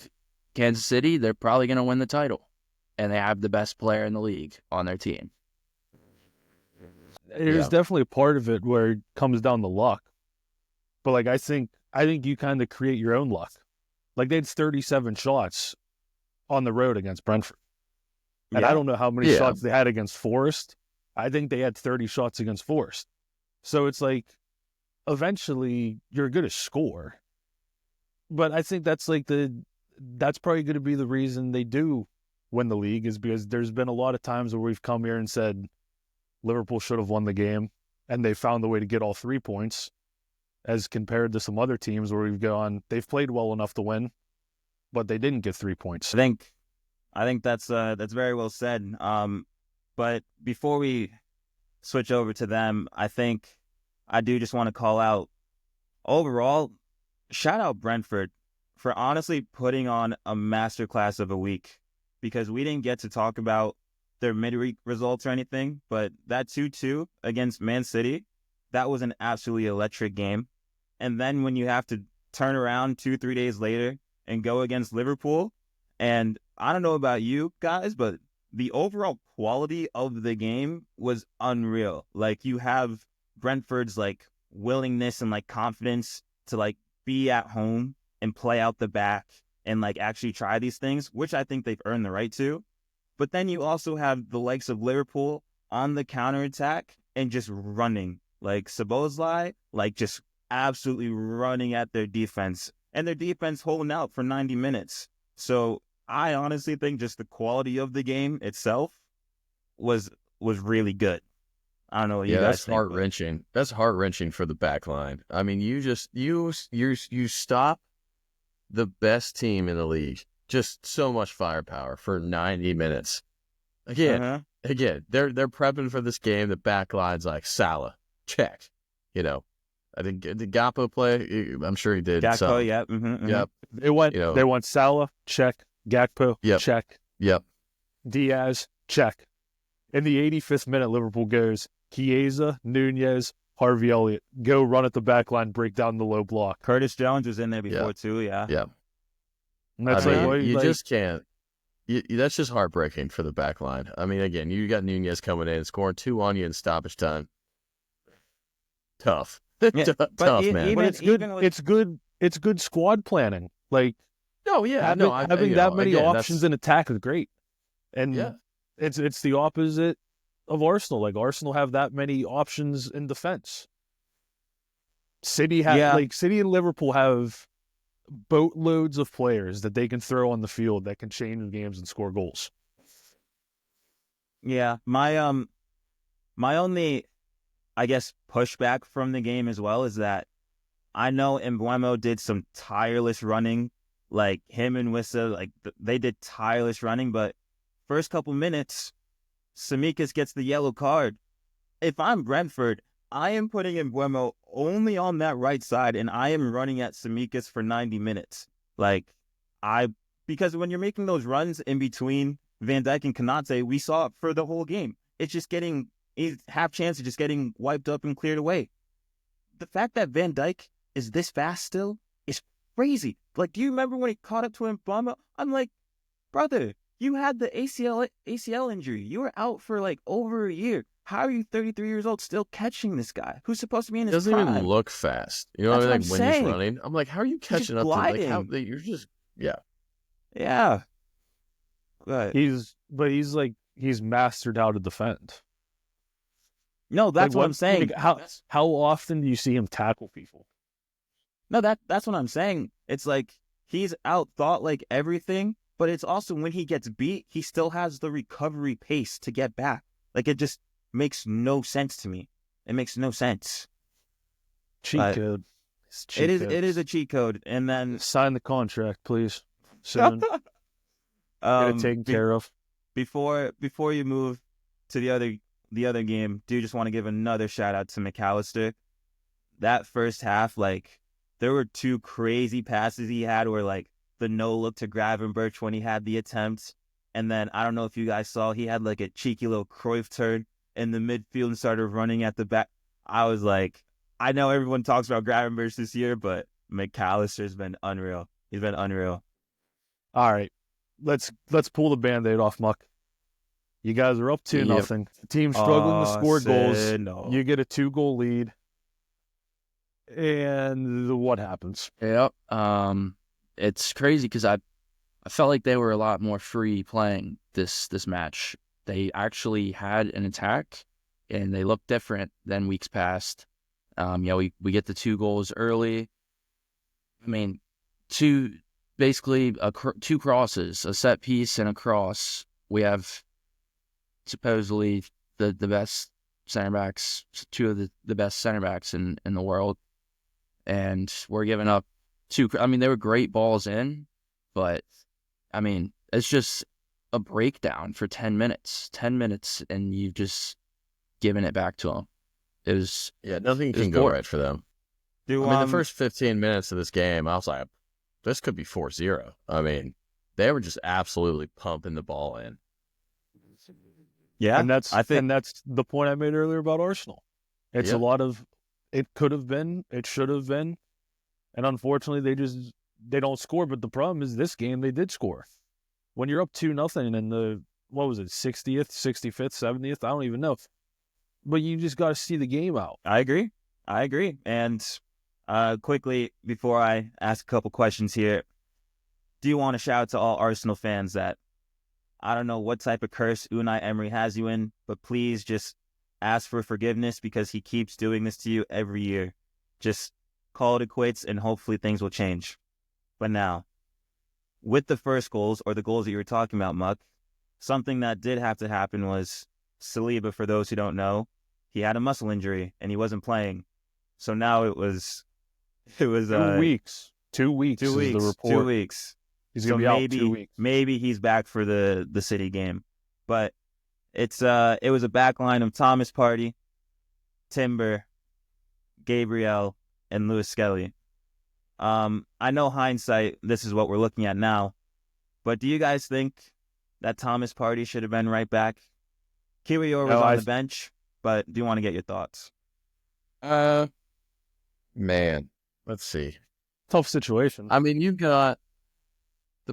Kansas City, they're probably going to win the title. And they have the best player in the league on their team. There's definitely a part of it where it comes down to luck. But I think you kind of create your own luck. They had 37 shots on the road against Brentford. And I don't know how many shots they had against Forest. I think they had 30 shots against Forest. So it's eventually you're going to score. But I think that's probably going to be the reason they do win the league, is because there's been a lot of times where we've come here and said Liverpool should have won the game, and they found the way to get all 3 points, as compared to some other teams where they've played well enough to win, but they didn't get 3 points. I think that's very well said. But before we switch over to them, I think I do just want to call out, overall, shout out Brentford for honestly putting on a masterclass of a week, because we didn't get to talk about their midweek results or anything, but that 2-2 against Man City, that was an absolutely electric game. And then when you have to turn around 2-3 days later and go against Liverpool, and I don't know about you guys, but the overall quality of the game was unreal. Like, you have Brentford's like willingness and like confidence to like be at home and play out the back and like actually try these things, which I think they've earned the right to. But then you also have the likes of Liverpool on the counterattack and just running, like Szoboszlai, like just absolutely running at their defense, and their defense holding out for 90 minutes. So I honestly think just the quality of the game itself was really good. I don't know what you guys that's think. heart-wrenching. That's heart-wrenching for the back line. I mean, you stop the best team in the league. Just so much firepower for 90 minutes. Again, they're prepping for this game. The back line's like Salah, check. You know, I think, did Gakpo play? I'm sure he did. Gakpo, yeah. Yep. They went Salah, check. Gakpo, Yep. check. Yep. Diaz, check. In the 85th minute, Liverpool goes Chiesa, Nunez, Harvey Elliott, go run at the back line, break down the low block. Curtis Jones was in there before too, yeah. Yep. And that's you just can't. That's just heartbreaking for the back line. I mean, again, you got Nunez coming in, scoring 2 on you in stoppage time. Tough. Yeah, Tough, man. But it's good. It's good squad planning. Like, having that many options in attack is great. And it's the opposite of Arsenal. Like, Arsenal have that many options in defense. City and Liverpool have boatloads of players that they can throw on the field that can change games and score goals. Yeah, my only, I guess, pushback from the game as well is that I know Mbeumo did some tireless running, like him and Wissa, like they did tireless running, but first couple minutes, Tsimikas gets the yellow card. If I'm Brentford, I am putting Mbeumo only on that right side, and I am running at Tsimikas for 90 minutes. Because when you're making those runs in between Van Dijk and Konate, we saw it for the whole game. It's just half chance of just getting wiped up and cleared away. The fact that Van Dijk is this fast still is crazy. Like, do you remember when he caught up to Mbeumo? I'm like, brother, you had the ACL injury. You were out for like over a year. How are you 33 years old still catching this guy who's supposed to be in his prime? He doesn't even look fast. You know what I mean? Like, when he's running, I'm like, how are you catching up to, like, how you're just, yeah. But he's mastered how to defend. No, that's what I'm saying. Like, how often do you see him tackle people? No, that's what I'm saying. It's like he's out-thought like everything, but it's also when he gets beat, he still has the recovery pace to get back. Like, it just makes no sense to me. It makes no sense. Cheat code. It is a cheat code. And then sign the contract, please. Soon. Get it taken care of. Before you move to the other game, do just want to give another shout out to McAllister. That first half, like, there were 2 crazy passes he had where, like, the no look to Gravenberch when he had the attempt. And then, I don't know if you guys saw, he had like a cheeky little Cruyff turn in the midfield and started running at the back. I was like, I know everyone talks about Gravenberch this year, but McAllister's been unreal. He's been unreal. All right. Let's pull the Band-Aid off, Muck. You guys are up 2-0. The team's struggling to score goals. No. You get a 2-goal lead. And what happens? Yep. It's crazy because I felt like they were a lot more free playing this match. They actually had an attack, and they looked different than weeks past. We get the 2 goals early. I mean, two crosses, a set piece and a cross. We have supposedly the best center backs, 2 of the best center backs in the world, and we're giving up 2. I mean, they were great balls in, but I mean, it's just a breakdown for 10 minutes, and you've just given it back to them. Nothing can go right for them. The first 15 minutes of this game, I was like, this could be 4-0. I mean, they were just absolutely pumping the ball in. Yeah, and that's the point I made earlier about Arsenal. It's a lot of it could have been, it should have been, and unfortunately they don't score. But the problem is this game they did score. When you're up 2-0 in the 60th, 65th, 70th, I don't even know. But you just got to see the game out. I agree. And quickly, before I ask a couple questions here, do you want to shout out to all Arsenal fans that I don't know what type of curse Unai Emery has you in, but please just ask for forgiveness because he keeps doing this to you every year. Just call it quits and hopefully things will change. But now, with the first goals, or the goals that you were talking about, Muck, something that did have to happen was Saliba, for those who don't know, he had a muscle injury and he wasn't playing. So now it was 2 weeks. 2 weeks. 2 weeks. Is the report. 2 weeks. He's gonna be out 2 weeks. Maybe he's back for the City game. But it was a back line of Thomas Partey, Timber, Gabriel, and Lewis Skelly. I know hindsight, this is what we're looking at now, but do you guys think that Thomas Partey should have been right back? Kiwior was on the bench, but do you want to get your thoughts? Man, let's see. Tough situation. I mean, the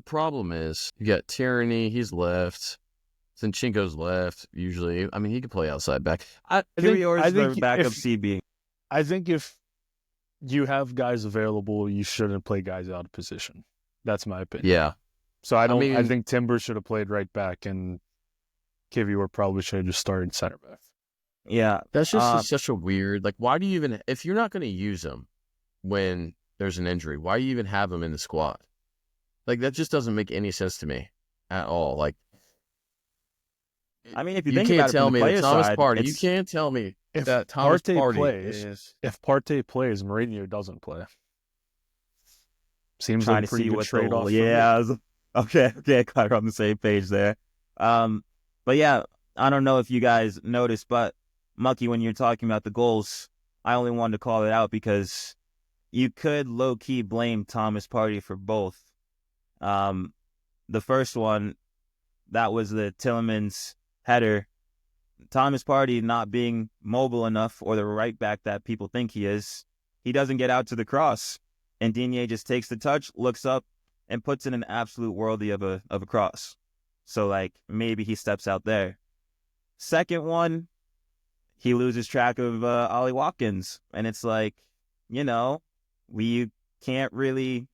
problem is, you got Tierney, he's left. Zinchenko's left, usually. I mean, he could play outside back. Kiwior is the backup CB. I think if you have guys available, you shouldn't play guys out of position. That's my opinion. Yeah. So I think Timber should have played right back, and Kiwior probably should have just started center back. Yeah. That's just such a weird, why do you even, if you're not going to use them when there's an injury, why do you even have them in the squad? That just doesn't make any sense to me at all. I mean, if you can't about tell it me that that Thomas Partey, you can't tell me that Thomas Partey if Partey plays, Mourinho doesn't play. Seems trying like a pretty good trade-off. Yeah. Okay, kind of on the same page there. But yeah, I don't know if you guys noticed, but Mucky, when you're talking about the goals, I only wanted to call it out because you could low-key blame Thomas Partey for both. The first one, that was the Tielemans header. Thomas Partey not being mobile enough, or the right back that people think he is, he doesn't get out to the cross. And Digne just takes the touch, looks up, and puts in an absolute worldie of a cross. So, maybe he steps out there. Second one, he loses track of Ollie Watkins. And it's you can't really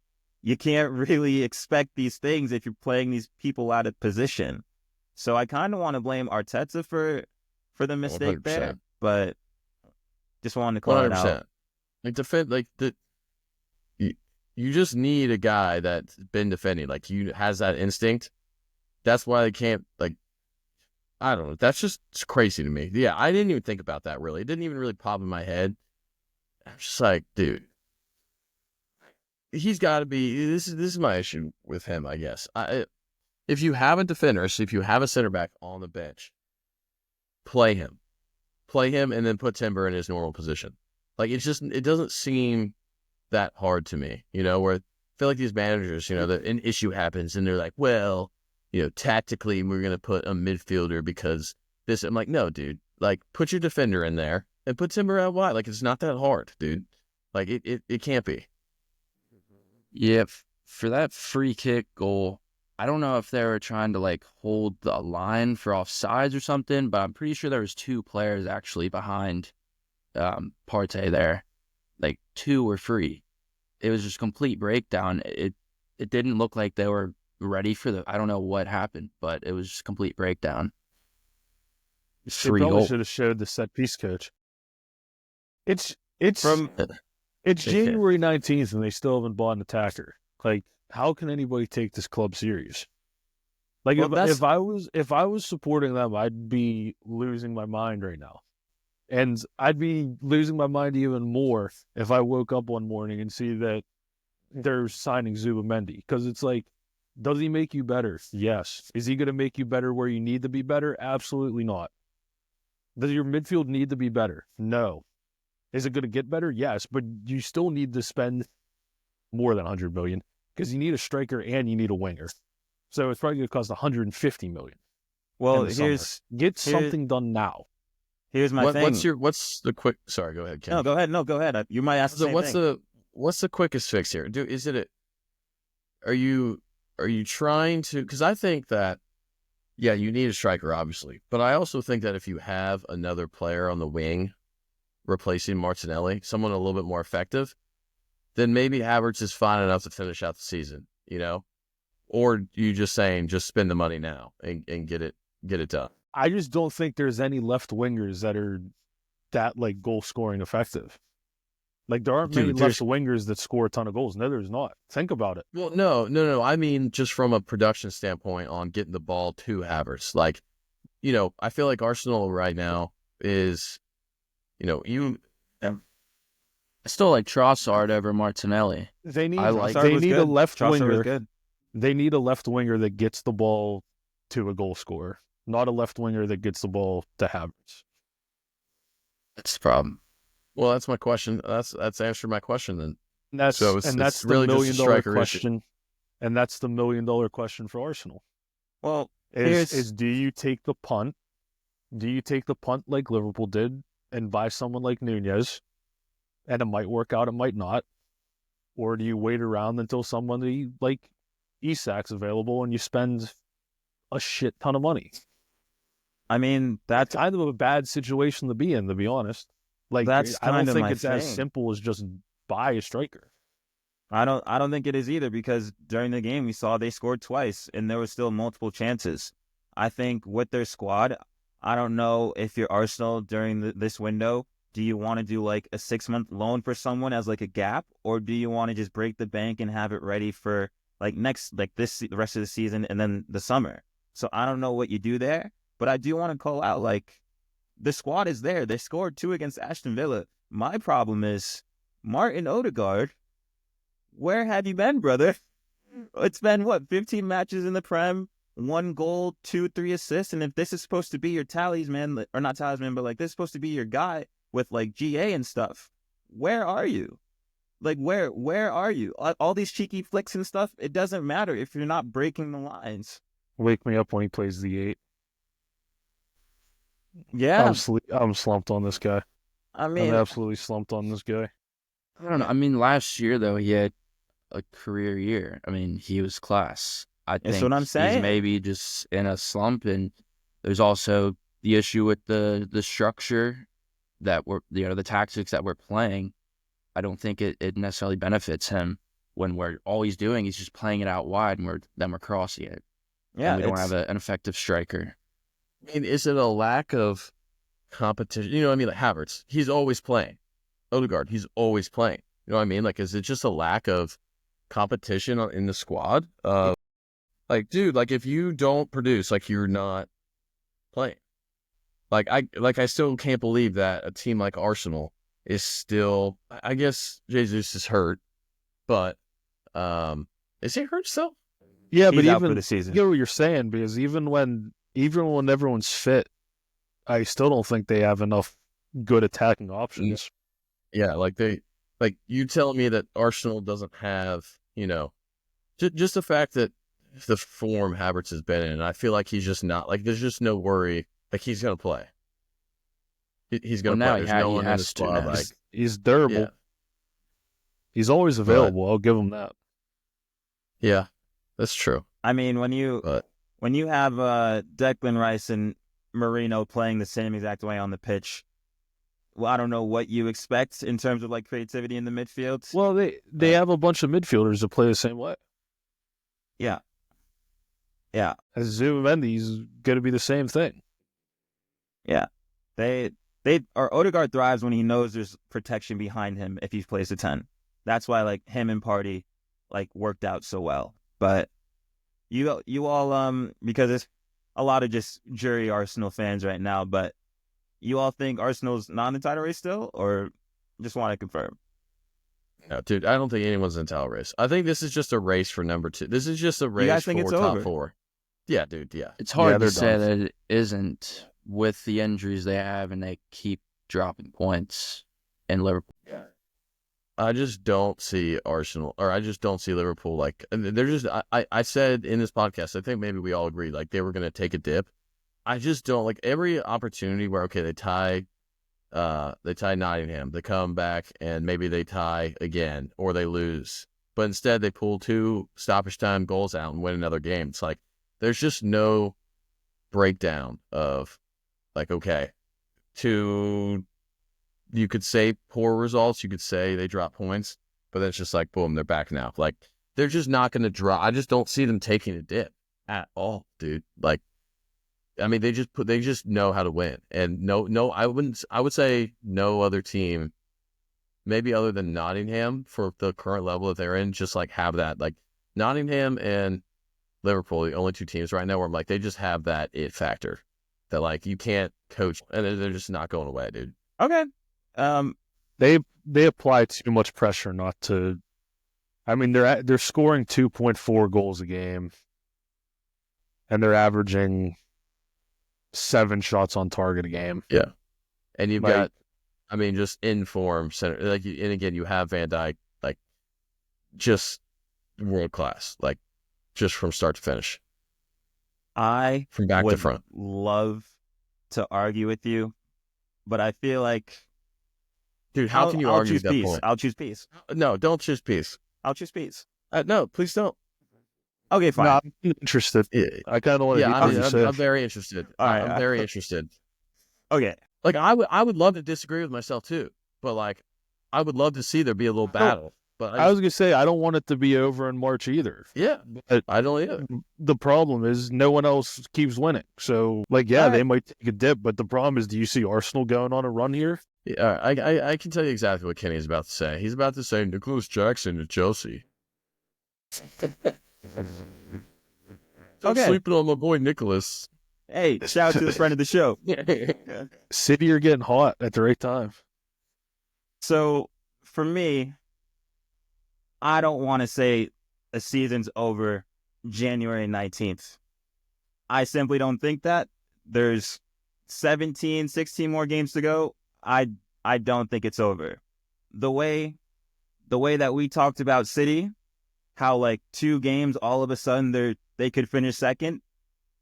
expect these things if you're playing these people out of position. So I kind of want to blame Arteta for the mistake 100%. there, but just wanted to call 100%. It out. You just need a guy that's been defending, has that instinct. That's why they can't, I don't know. That's just crazy to me. Yeah, I didn't even think about that, really. It didn't even really pop in my head. I'm just dude, he's got to be, this is my issue with him, I guess. If you have a defender, so if you have a center back on the bench, play him and then put Timber in his normal position. It doesn't seem that hard to me, where I feel like these managers, that an issue happens and they're like, well, tactically we're going to put a midfielder because this. I'm like, no, dude, put your defender in there and put Timber out wide. It's not that hard, dude. It can't be. Yeah, for that free kick goal, I don't know if they were trying to hold the line for offsides or something, but I'm pretty sure there was 2 players actually behind Partey there. 2 were free. It was just complete breakdown. It didn't look like they were ready for I don't know what happened, but it was just complete breakdown. They probably should have showed the set piece coach. It's It's From it's January 19th and they still haven't bought an attacker. Like, how can anybody take this club serious? Like, Well, if I was supporting them, I'd be losing my mind right now. And I'd be losing my mind even more if I woke up one morning and see that they're signing Zubamendi. Because it's like, does he make you better? Yes. Is he going to make you better where you need to be better? Absolutely not. Does your midfield need to be better? No. Is it going to get better? Yes. But you still need to spend more than $100 million because you need a striker and you need a winger. So it's probably going to cost $150 million. well, in the summer. here's Get something done now. my thing. What's the quick? Sorry, go ahead, Ken. No, go ahead. No, go ahead. You might ask the same thing. What's the quickest fix here? Are you trying to? Because I think that, yeah, you need a striker, obviously, but I also think that if you have another player on the wing replacing Martinelli, someone a little bit more effective, then maybe Havertz is fine enough to finish out the season, or you just saying just spend the money now and get it done. I just don't think there's any left wingers that are that like goal scoring effective. Like there aren't many left wingers that score a ton of goals. No, there's not. Think about it. Well, no. I mean, just from a production standpoint on getting the ball to Havertz. Like, I feel like Arsenal right now is, I still like Trossard over Martinelli. They need I like- they need a left Trossard was winger. good. They need a left winger that gets the ball to a goal scorer, not a left winger that gets the ball to Havertz. That's the problem. well, that's my question. That's answered my question then. And that's So it's the really just a $1 million striker issue. question. And that's the $1 million question for Arsenal. Well, Is do you take the punt? Do you take the punt like Liverpool did and buy someone like Nunez, and it might work out, it might not, or do you wait around until somebody like Isak's available and you spend a shit ton of money? I mean, That's kind of a bad situation to be in, to be honest. Like, That's I don't kind of think my it's as thing. simple as just buy a striker. I don't think it is either, because during the game we saw they scored twice and there was still multiple chances. I think with their squad, I don't know if you're Arsenal during this window, do you want to do like a 6-month loan for someone as like a gap, or do you want to just break the bank and have it ready for like the rest of the season and then the summer? So I don't know what you do there, but I do want to call out, like, the squad is there. They scored 2 against Aston Villa. My problem is Martin Odegaard. Where have you been, brother? It's been, 15 matches in the Prem, 1 goal, 2-3 assists, and if this is supposed to be your talisman, or not talisman, but like this is supposed to be your guy with like GA and stuff, where are you? Like, where are you? All these cheeky flicks and stuff, it doesn't matter if you're not breaking the lines. Wake me up when he plays the 8. Yeah, I'm slumped on this guy. I mean, I'm absolutely slumped on this guy. I don't know. I mean, last year though, he had a career year. I mean, he was class. I think That's what I'm saying. he's maybe just in a slump, and there's also the issue with the structure that the tactics that we're playing. I don't think it necessarily benefits him when all he's doing is just playing it out wide, and we're crossing it. yeah, And we don't have an effective striker. I mean, is it a lack of competition? You know what I mean? Like Havertz, he's always playing. Odegaard, he's always playing. You know what I mean? Like, is it just a lack of competition in the squad? Like, dude, like if you don't produce, like you're not playing. Like I still can't believe that a team like Arsenal is still. I guess Jesus is hurt, but is he hurt still? Yeah, he's but out even for the season. you know what you're saying, because even when everyone's fit, I still don't think they have enough good attacking options. Yeah, like you telling me that Arsenal doesn't have, just the fact that the form Havertz has been in, I feel like he's just not, like, there's just no worry, like, he's going to play. He's going to Well, play. now There's no he one in the has to squad, now. like, He's durable. yeah, He's always available. I'll give him that. yeah, that's true. I mean, when you But have Declan Rice and Marino playing the same exact way on the pitch, well, I don't know what you expect in terms of like creativity in the midfield. Well, they have a bunch of midfielders that play the same way. Yeah. As Zubamendi's going to be the same thing. Yeah. They Odegaard thrives when he knows there's protection behind him if he plays a 10. That's why like him and Party like worked out so well. But you all because it's a lot of just jury Arsenal fans right now, but you all think Arsenal's not in the title race still, or just want to confirm? No, dude, I don't think anyone's in title race. I think this is just a race for number 2. This is just a race for top over? 4. Yeah, dude, yeah. It's hard to say done. that it isn't with the injuries they have and they keep dropping points in Liverpool. I just don't see Arsenal, or I just don't see Liverpool. Like, they're just, I said in this podcast, I think maybe we all agreed, like, they were going to take a dip. I just don't, like, every opportunity where, okay, they tie Nottingham, they come back, and maybe they tie again, or they lose. But instead, they pull 2 stoppage time goals out and win another game. It's like, there's just no breakdown of, like, okay, you could say poor results, you could say they drop points, but then it's just like, boom, they're back now. Like, they're just not going to drop. I just don't see them taking a dip at all, dude. Like, I mean, they just know how to win. And I would say no other team, maybe other than Nottingham for the current level that they're in, just like have that. Like, Nottingham and Liverpool, the only 2 teams right now where I'm like, they just have that it factor that like you can't coach, and they're just not going away, dude. Okay. They apply too much pressure not to. I mean, they're scoring 2.4 goals a game, and they're averaging 7 shots on target a game. Yeah, and you've Like, got, I mean, just in form center. Like, and again, you have Van Dijk, like, just world class, like, just from start to finish, I from back to would front. love to argue with you, but I feel like, Dude, how can you argue choose at that peace. point? I'll choose peace. No, don't choose peace. I'll choose peace. No, please don't. Okay, fine. no, I'm interested. I kind of want to Yeah, hear what you say. I'm very interested. All right, I'm very interested. Okay. Like, I would love to disagree with myself too, but like, I would love to see there be a little battle. But I was gonna say I don't want it to be over in March either. yeah, But I don't either. the problem is no one else keeps winning. So, like, yeah, All right. they might take a dip, but the problem is, do you see Arsenal going on a run here? Yeah, I can tell you exactly what Kenny is about to say. He's about to say Nicholas Jackson to Chelsea. Stop Okay. sleeping on my boy Nicholas. Hey, shout out to the friend of the show. City are getting hot at the right time. So, for me, I don't want to say a season's over January 19th. I simply don't think that. There's 17, 16 more games to go. I don't think it's over. The way that we talked about City, how like 2 games all of a sudden they could finish second.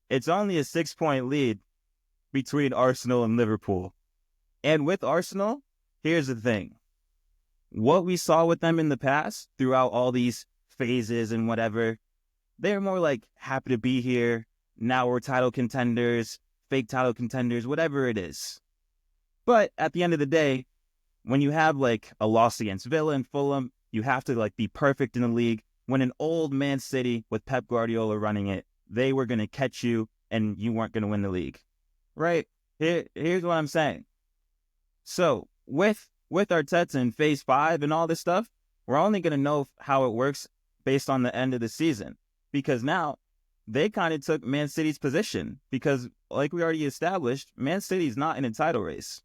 It's only a 6-point lead between Arsenal and Liverpool. And with Arsenal, here's the thing. What we saw with them in the past throughout all these phases and whatever, they're more like happy to be here. Now we're title contenders, fake title contenders, whatever it is. But at the end of the day, when you have like a loss against Villa and Fulham, you have to like be perfect in the league. When an old Man City with Pep Guardiola running it, they were going to catch you and you weren't going to win the league. Right? Here's what I'm saying. So with Arteta in phase 5 and all this stuff, we're only going to know how it works based on the end of the season. Because now they kind of took Man City's position. Because like we already established, Man City's not in a title race.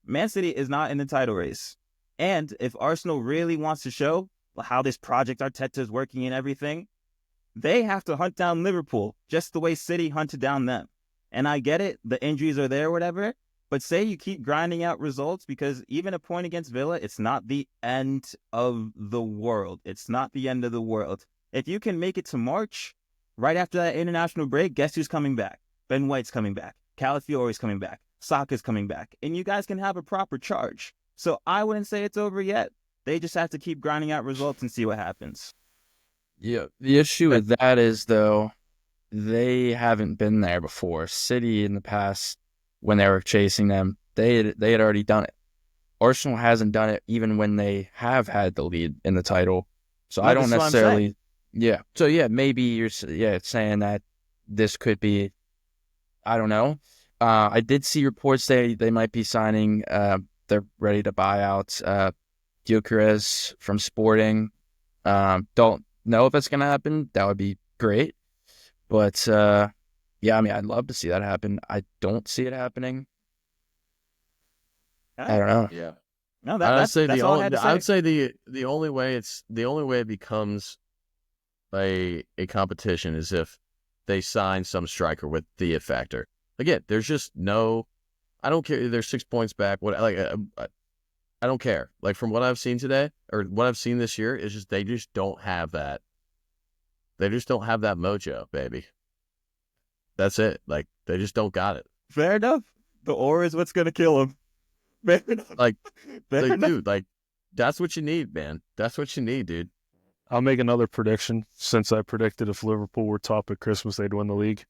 Man City is not in the title race. And if Arsenal really wants to show how this project Arteta is working and everything, they have to hunt down Liverpool just the way City hunted down them. And I get it, the injuries are there or whatever, but say you keep grinding out results, because even a point against Villa, it's not the end of the world. It's not the end of the world. If you can make it to March, right after that international break, guess who's coming back? Ben White's coming back. Calafiori's coming back. Saka's coming back. And you guys can have a proper charge. So I wouldn't say it's over yet. They just have to keep grinding out results and see what happens. Yeah, the issue with that is, though, they haven't been there before. City in the past, when they were chasing them, they had already done it. Arsenal hasn't done it even when they have had the lead in the title. So I don't necessarily, yeah. So yeah, maybe you're saying that this could be, I don't know, I did see reports they might be signing. They're ready to buy out Gyökeres from Sporting. Don't know if it's gonna happen. That would be great. But yeah, I mean, I'd love to see that happen. I don't see it happening. I don't know. Yeah. No, I'd say that's all I had to say. I would say the only way it becomes a competition is if they sign some striker with the it factor. Again, there's just no. I don't care. They're 6 points back. What I don't care. Like from what I've seen today or what I've seen this year, is just they just don't have that. They just don't have that mojo, baby. That's it. Like they just don't got it. Fair enough. The ore is what's gonna kill him. Fair enough. Like, Fair enough. dude, like that's what you need, man. That's what you need, dude. I'll make another prediction since I predicted if Liverpool were top at Christmas, they'd win the league.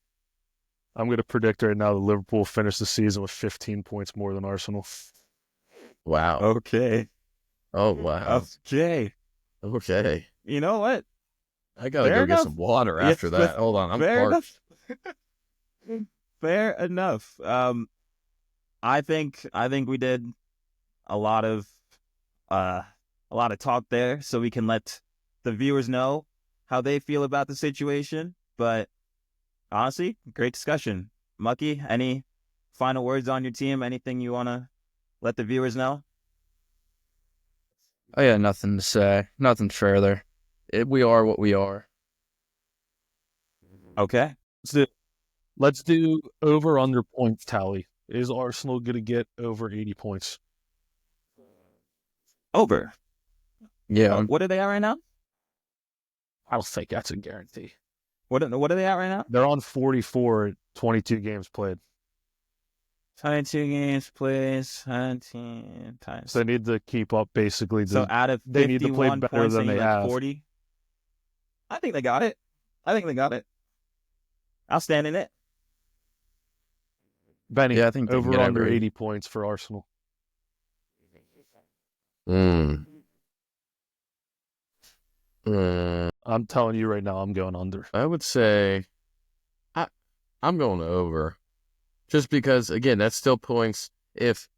I'm going to predict right now that Liverpool finish the season with 15 points more than Arsenal. Wow. Okay. Oh wow. Okay. Okay. You know what? I gotta Fair go enough. get some water Yeah, after that. Hold on, I'm Fair parched. enough. Fair enough. I think we did a lot of talk there, so we can let the viewers know how they feel about the situation. But honestly, great discussion. Mucky, any final words on your team? Anything you want to let the viewers know? Oh yeah, nothing to say. Nothing further. We are what we are. Okay. Let's do over-under points tally. Is Arsenal going to get over 80 points? Over. Yeah. What are they at right now? I don't think that's a guarantee. What are they at right now? They're on 44 at 22 games played. 22 games played, 17 times. So they need to keep up basically. So out of they need to play 51 better points, than they they need like have. 40. I think they got it. I'll stand in it. Benny, Yeah, I think they can over get under over 80 points for Arsenal. Mm. I'm telling you right now, I'm going under. I would say I'm going over. Just because, again, that's still points. If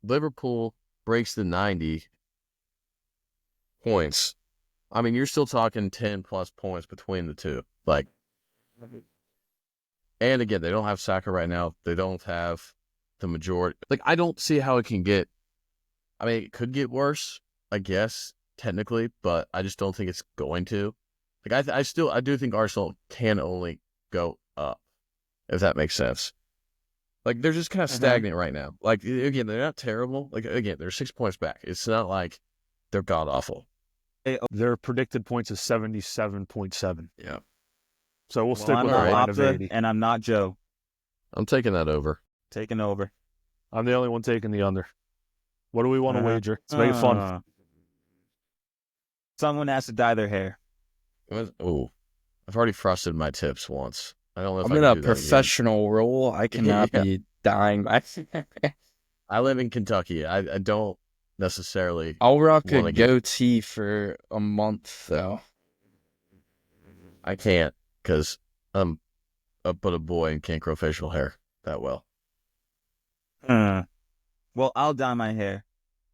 Liverpool breaks the 90 points, I mean, you're still talking 10-plus points between the two. Like, and again, they don't have Saka right now. They don't have the majority. Like, I don't see how it can get. I mean, it could get worse, I guess, technically, but I just don't think it's going to. Like, I do think Arsenal can only go up, if that makes sense. Like, they're just kind of stagnant right now. Like, again, they're not terrible. Like, again, they're 6 points back. It's not like they're god-awful. Their predicted points is 77.7. Yeah. So we'll stick I'm with the not line of Opta, 80. and I'm not Joe. I'm taking that over. Taking over. I'm the only one taking the under. What do we want to wager? Let's make it fun. Someone has to dye their hair. Oh, I've already frosted my tips once. I don't know if I'm I in can a do that again. professional role. I cannot Yeah. be dying. I live in Kentucky. I don't necessarily. I'll rock wanna a get- goatee for a month, though. I can't because I'm but a boy and can't grow facial hair that well. Well, I'll dye my hair.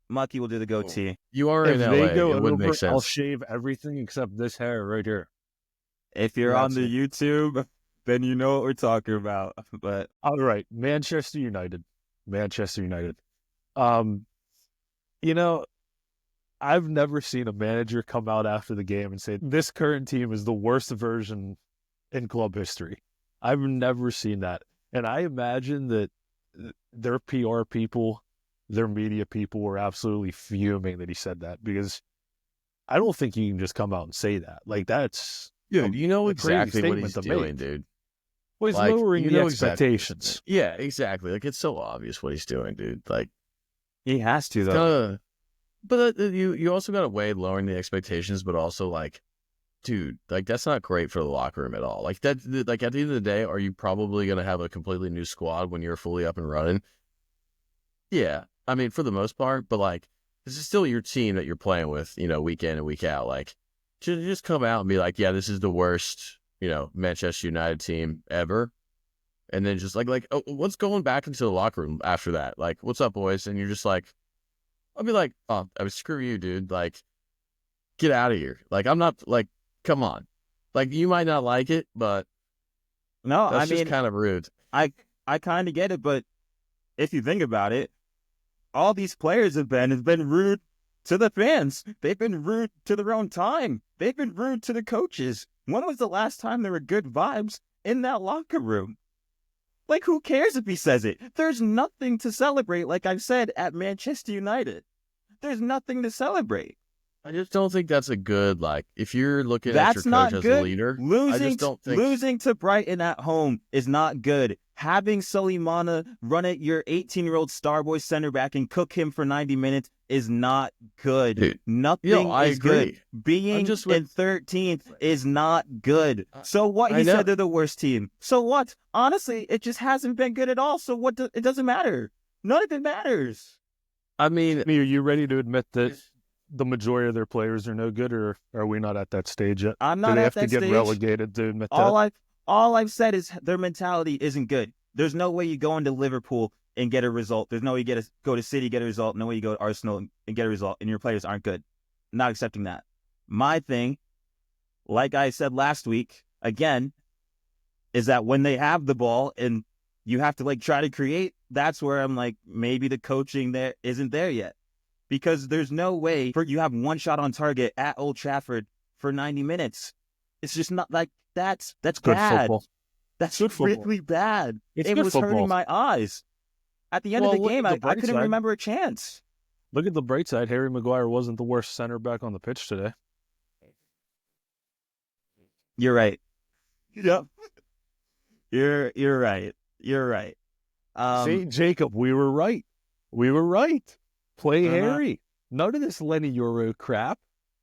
Mucky will do the goatee. You are If in they LA. go It wouldn't over, make sense. I'll shave everything except this hair right here. If you're That's on the YouTube, then you know what we're talking about. But All right, Manchester United. You know, I've never seen a manager come out after the game and say, this current team is the worst version in club history. I've never seen that. And I imagine that their PR people, their media people were absolutely fuming that he said that, because I don't think you can just come out and say that. Like, that's Dude, you know a crazy exactly what statement he's to doing, make. dude. Well, he's Like, lowering you the know exactly what he's expectations. doing. Yeah, exactly. Like, it's so obvious what he's doing, dude. Like, he has to, though. but you also got to weigh lowering the expectations, but also like, dude, like that's not great for the locker room at all. Like that, like at the end of the day, are you probably gonna have a completely new squad when you're fully up and running? Yeah, I mean for the most part, but like this is still your team that you're playing with, you know, week in and week out. Like, to just come out and be like, yeah, this is the worst, you know, Manchester United team ever. and then just like, oh, what's going back into the locker room after that? Like, what's up, boys? And you're just like, I'll be like, oh, I mean, screw you, dude. Like, get out of here. Like, I'm not like, come on. Like, you might not like it, but No, that's I mean, just kind of rude. I kind of get it, but if you think about it, all these players have been rude to the fans. They've been rude to their own time. They've been rude to the coaches. When was the last time there were good vibes in that locker room? Like, who cares if he says it? There's nothing to celebrate, like I've said, at Manchester United. There's nothing to celebrate. I just don't think that's a good, like, if you're looking That's at your not coach as good. a leader, I Losing, just don't think. losing to Brighton at home is not good. Having Suleimana run at your 18-year-old Starboy center back and cook him for 90 minutes is not good. Dude, Nothing I is agree. good. Being just in 13th is not good. So what? I He know. said they're the worst team. So what? Honestly, it just hasn't been good at all. So what? It doesn't matter. None of it matters. I mean, Are you ready to admit that the majority of their players are no good, or are we not at that stage yet? I'm Do not they at have that to get stage. relegated to admit that? All I've said is their mentality isn't good. There's no way you go into Liverpool and get a result. There's no way you go to City, get a result. No way you go to Arsenal and get a result, and your players aren't good. Not accepting that. My thing, like I said last week, again, is that when they have the ball and you have to like try to create, that's where I'm like, maybe the coaching there isn't there yet. Because there's no way you have one shot on target at Old Trafford for 90 minutes. It's just not like that's Good bad. football. That's Good football. really bad. It's It good was football. hurting my eyes. At the end of Well, the look game, at I the bright couldn't side. remember a chance. Look at the bright side. Harry Maguire wasn't the worst center back on the pitch today. You're right. Yep. You're right. You're right. See, Jacob, we were right. We were right. Play Harry. None of this Lenny Euro crap.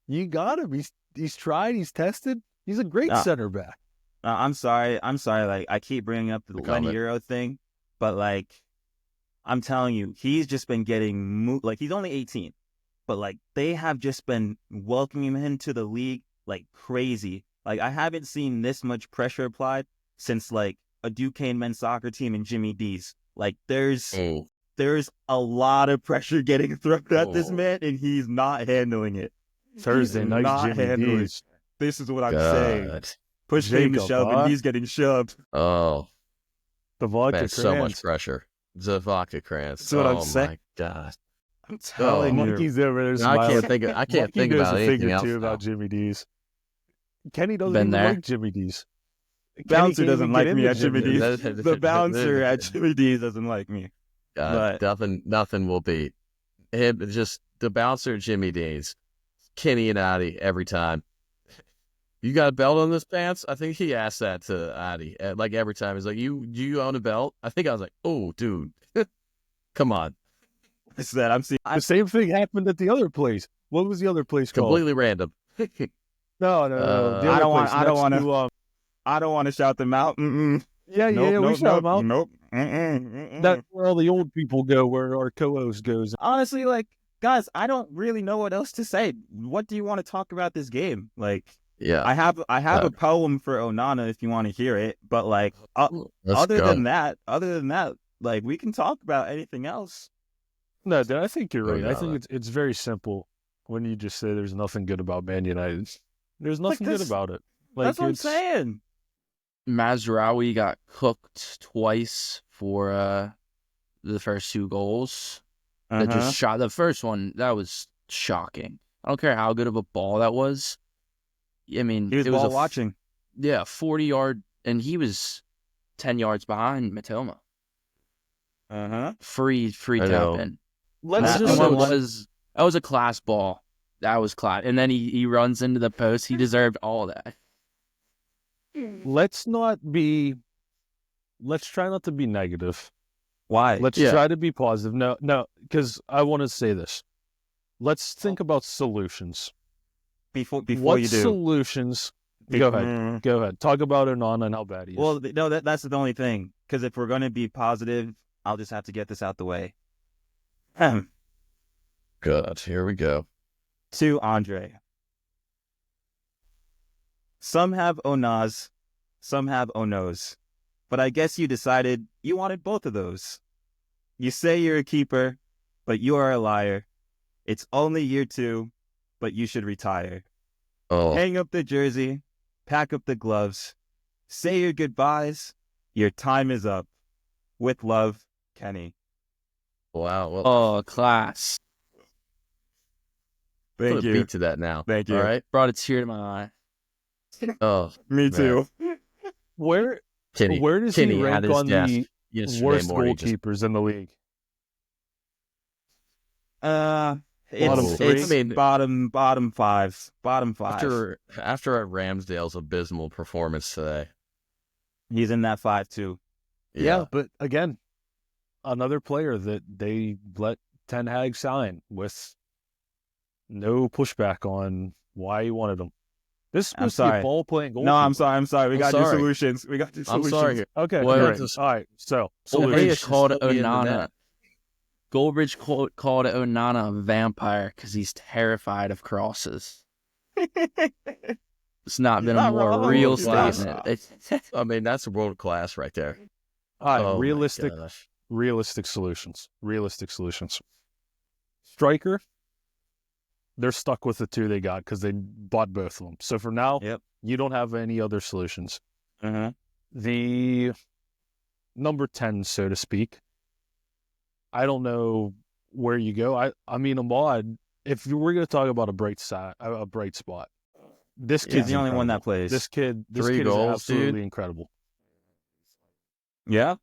You got him. He's tried. He's tested. He's a great center back. I'm sorry. Like, I keep bringing up the Lenny comment. Euro thing, but like, I'm telling you, he's just been getting like, he's only 18, but like, they have just been welcoming him into the league like crazy. Like, I haven't seen this much pressure applied since like a Duquesne men's soccer team and Jimmy D's. Like, there's a lot of pressure getting thrown at this man, and he's not handling it. Thursday He's night, not Jimmy handling D's. it. This is what I'm saying. God. Push came to Jacob, shove, huh? and he's getting shoved. Oh, The vodka man, so much crayons. pressure. The vodka crayons. That's what I'm oh saying. my God. I'm telling you. Monkey's over there I smiling. can't think. I can't Monkey think knows about a anything thing or else. two now. about Jimmy D's. Kenny doesn't Been even there. like Jimmy D's. Bouncer Kenny doesn't can't like even me get at into Jimmy D's. D's. The bouncer at Jimmy D's doesn't like me. God, nothing will beat him. Just the bouncer at Jimmy D's, Kenny and Addy every time. You got a belt on this pants? I think he asked that to Addy like every time. He's like, "Do you own a belt?" I think I was like, "Oh, dude, come on." It's that I'm seeing. The same thing happened at the other place. What was the other place called? Completely random. No. The I other don't want. place I don't next want to, to. I don't want to shout them out. Yeah, Nope, we shout them out. Nope. That's where all the old people go, where our co-host goes. Honestly, like, guys, I don't really know what else to say. What do you want to talk about this game? Like, Yeah. I have a poem for Onana if you want to hear it, but like, Let's other go. than that, like, we can talk about anything else. No, dude, I think you're right. I no, think it's very simple when you just say there's nothing good about Man United. There's nothing good this- about it. Like, That's what I'm it's- saying. Mazraoui got cooked twice for the first two goals. That just shot the first one. That was shocking. I don't care how good of a ball that was. I mean, He was it was ball watching. 40-yard, and he was 10 yards behind Matoma. Free I know. tap in. Let's That just one was a class ball. That was class. And then he runs into the post. He deserved all that. let's try not to be negative. Why? Let's try to be positive. No, because I want to say this. Let's think about solutions. Before What you do. solutions? Go ahead. Talk about Onana and how bad he is. Well, no, that's the only thing. Because if we're going to be positive, I'll just have to get this out the way. Good. Here we go. To Andre. Some have Onas, some have Onos. but I guess you decided you wanted both of those. You say you're a keeper, but you are a liar. It's only year 2, but you should retire. Oh, Hang up the jersey, pack up the gloves, say your goodbyes. Your time is up. With love, Kenny. wow. Well, Oh, class. put Thank a you. beat to that now. Thank you. All right. Brought a tear to my eye. Oh, Me man. too. Where Kenny. where does Kenny he had rank his on desk the yesterday worst morning. Just goalkeepers in the league? It's, Bottom it's three? I mean, bottom five. Bottom five. after Ramsdale's abysmal performance today. He's in that 5 too. Yeah, but again, another player that they let Ten Hag sign with no pushback on why he wanted him. This is I'm supposed to be a sorry. ball-playing goalkeeper. No, I'm sorry. We I'm got sorry. new solutions. We got new I'm solutions. sorry. Okay, Well, great. just- All right, so Well, solutions. hey, Goldbridge it's called still being in the Onana. net. Goldbridge called Onana a vampire because he's terrified of crosses. It's not been a Not more wrong. real He's not statement. I mean, that's world class right there. All right, Oh, my realistic gosh. solutions. Striker, they're stuck with the 2 they got because they bought both of them. So for now, Yep. you don't have any other solutions. Uh-huh. The number 10, so to speak, I don't know where you go. I mean, Ahmad, if you were going to talk about a bright spot, this He's kid's the only one that incredible. plays. This kid 3 is goals, absolutely dude. incredible. Yeah.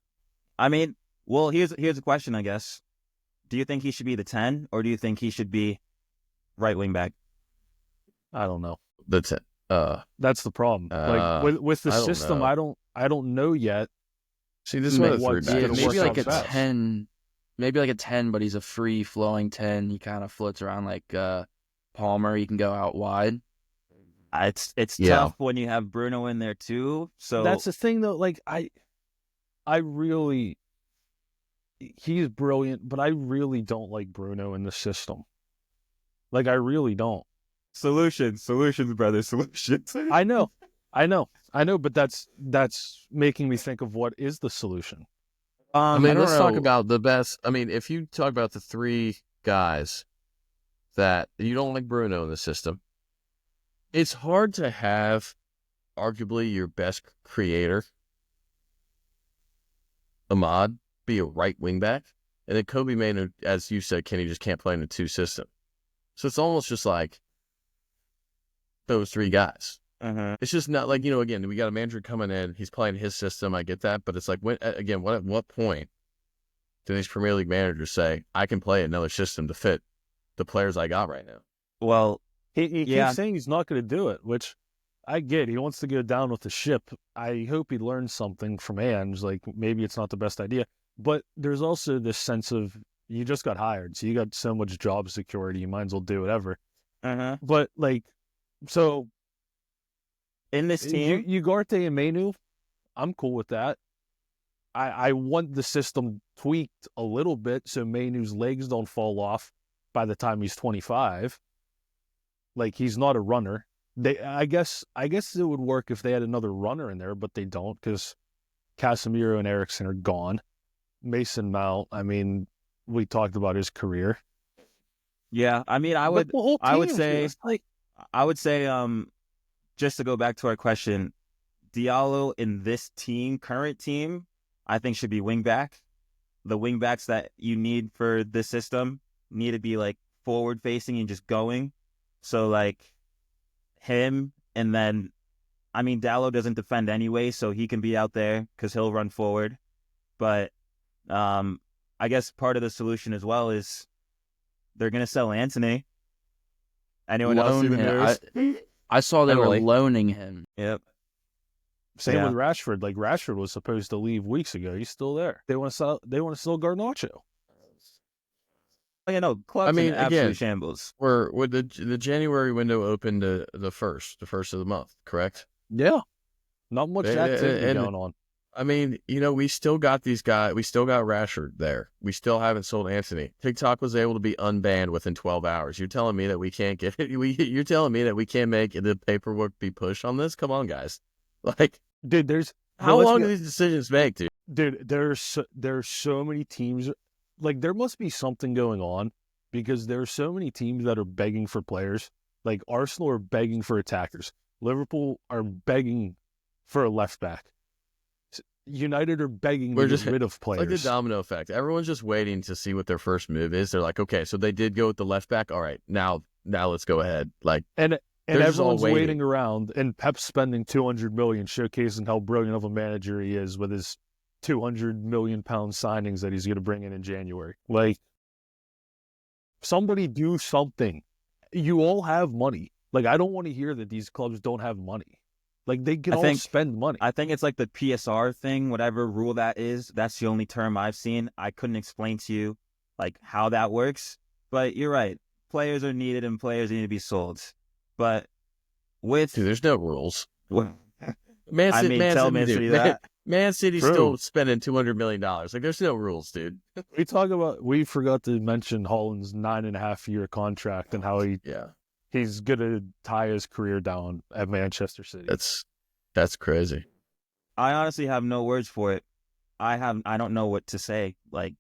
I mean, well, here's a question, I guess. Do you think he should be the 10, or do you think he should be right wing back? I don't know. That's it. That's the problem. Like with the I don't system, know. I don't know yet. See, this is one of the What's 3 gonna backs. work Maybe like a out best. 10. Maybe like a 10, but he's a free flowing 10. He kind of floats around like Palmer. He can go out wide. It's Yeah. tough when you have Bruno in there too. So That's the thing, though. Like I really, he's brilliant, but I really don't like Bruno in the system. Like I really don't. solutions, brother, solutions. I know, but that's making me think of what is the solution. I mean, I don't let's talk know. about the best. I mean, if you talk about the 3 guys that you don't like Bruno in the system, it's hard to have arguably your best creator, Ahmad, be a right wing back. And then Kobe Maynard, as you said, Kenny just can't play in a 2 system. So it's almost just like those 3 guys. Uh-huh. It's just not like, again, we got a manager coming in. He's playing his system. I get that. But it's like, at what point do these Premier League managers say, I can play another system to fit the players I got right now? Well, He Yeah. keeps saying he's not going to do it, which I get. He wants to go down with the ship. I hope he learns something from Ange. Like maybe it's not the best idea, but there's also this sense of you just got hired, so you got so much job security. You might as well do whatever. uh-huh. But like, so In this team, Ugarte and Mainu, I'm cool with that. I want the system tweaked a little bit so Mainu's legs don't fall off by the time he's 25. Like he's not a runner. I guess it would work if they had another runner in there, but they don't because Casemiro and Eriksen are gone. Mason Mount, I mean, we talked about his career. yeah. I mean, I But would the whole I would team say- feels like just to go back to our question, Diallo in this team, current team, I think should be wing back. The wing backs that you need for this system need to be like forward facing and just going. So like him, and then I mean Diallo doesn't defend anyway, so he can be out there because he'll run forward. But I guess part of the solution as well is they're gonna sell Anthony. Anyone else see the Loan him. news? I saw they were Emily. loaning him. Yep. same Yeah. with Rashford. Like Rashford was supposed to leave weeks ago. He's still there. They want to sell Garnacho. Oh, yeah, no, clubs I mean, in absolute again, shambles. With the January window opened the first of the month, correct? Yeah, not much activity and- going on. I mean, we still got these guys. We still got Rashford there. We still haven't sold Anthony. TikTok was able to be unbanned within 12 hours. You're telling me that we can't get it? You're telling me that we can't make the paperwork be pushed on this? Come on, guys. Like, Dude, there's How long do these decisions make, dude? Dude, there's so many teams. Like, there must be something going on because there's so many teams that are begging for players. Like, Arsenal are begging for attackers. Liverpool are begging for a left back. United are begging to get rid of players. It's like the domino effect. Everyone's just waiting to see what their first move is. They're like, okay, so they did go with the left back. All right, now let's go ahead. Like, and everyone's waiting around, and Pep's spending 200 million, showcasing how brilliant of a manager he is with his 200 million pound signings that he's going to bring in January. Like, somebody do something. You all have money. Like, I don't want to hear that these clubs don't have money. Like, they can all spend money. I think it's like the PSR thing, whatever rule that is. That's the only term I've seen. I couldn't explain to you, like, how that works. But you're right. Players are needed and players need to be sold. But dude, there's no rules. Man City's still spending $200 million. Like, there's no rules, dude. We forgot to mention Holland's 9.5-year contract and how he's going to tie his career down at Manchester City. That's crazy. I honestly have no words for it. I don't know what to say. Like,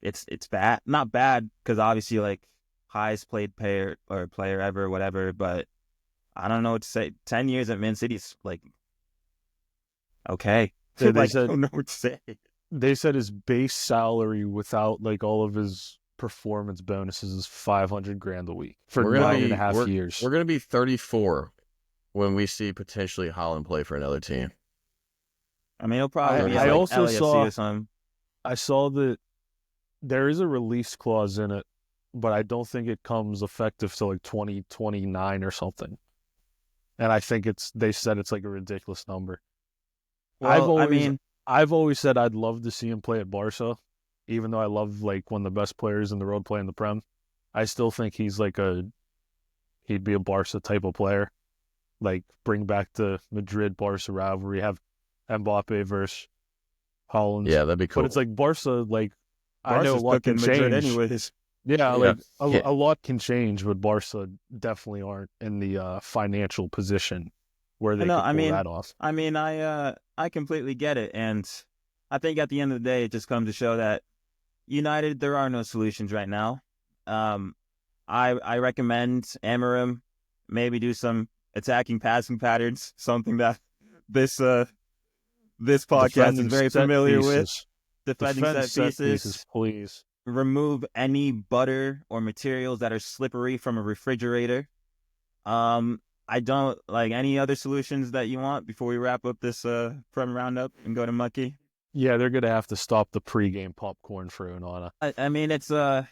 it's bad. Not bad, because obviously, like, highest paid player ever, whatever, but I don't know what to say. 10 years at Man City's like, okay. So I don't know what to say. They said his base salary without, like, all of his performance bonuses is $500,000 a week for 9.5 years. We're gonna be 34 when we see potentially Holland play for another team. I mean, he'll probably be I saw that there is a release clause in it, but I don't think it comes effective till like 2029 or something. And I think they said it's like a ridiculous number. Well, I've always said I'd love to see him play at Barca, even though I love, like, one of the best players in the world playing the Prem. I still think he'd be a Barca type of player. Like, bring back the Madrid Barca rivalry, have Mbappe versus Holland. Yeah, that'd be cool. But it's like Barca, like, Barca's I know a lot can change. Anyways. Yeah, a lot can change, but Barca definitely aren't in the financial position where they can pull that off. I mean, I completely get it, and I think at the end of the day, it just comes to show that United, there are no solutions right now. I recommend Amorim maybe do some attacking passing patterns, something that this podcast is very familiar with. Defending set pieces, please. Remove any butter or materials that are slippery from a refrigerator. I don't like any other solutions that you want before we wrap up this Prem roundup and go to Mucky. Yeah, they're gonna have to stop the pregame popcorn for Onana. I mean, it's a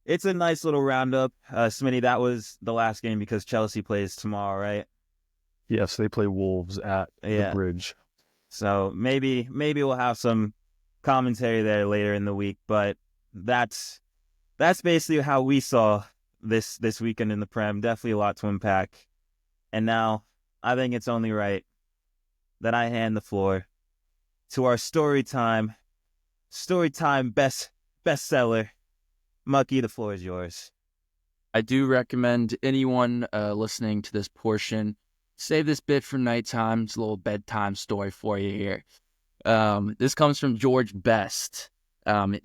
nice little roundup. Smitty, that was the last game because Chelsea plays tomorrow, right? Yes, they play Wolves at the Bridge. So maybe we'll have some commentary there later in the week, but that's basically how we saw this weekend in the Prem. Definitely a lot to unpack. And now I think it's only right that I hand the floor to our storytime bestseller. Mucky, the floor is yours. I do recommend anyone listening to this portion, save this bit for nighttime. It's a little bedtime story for you here. This comes from George Best.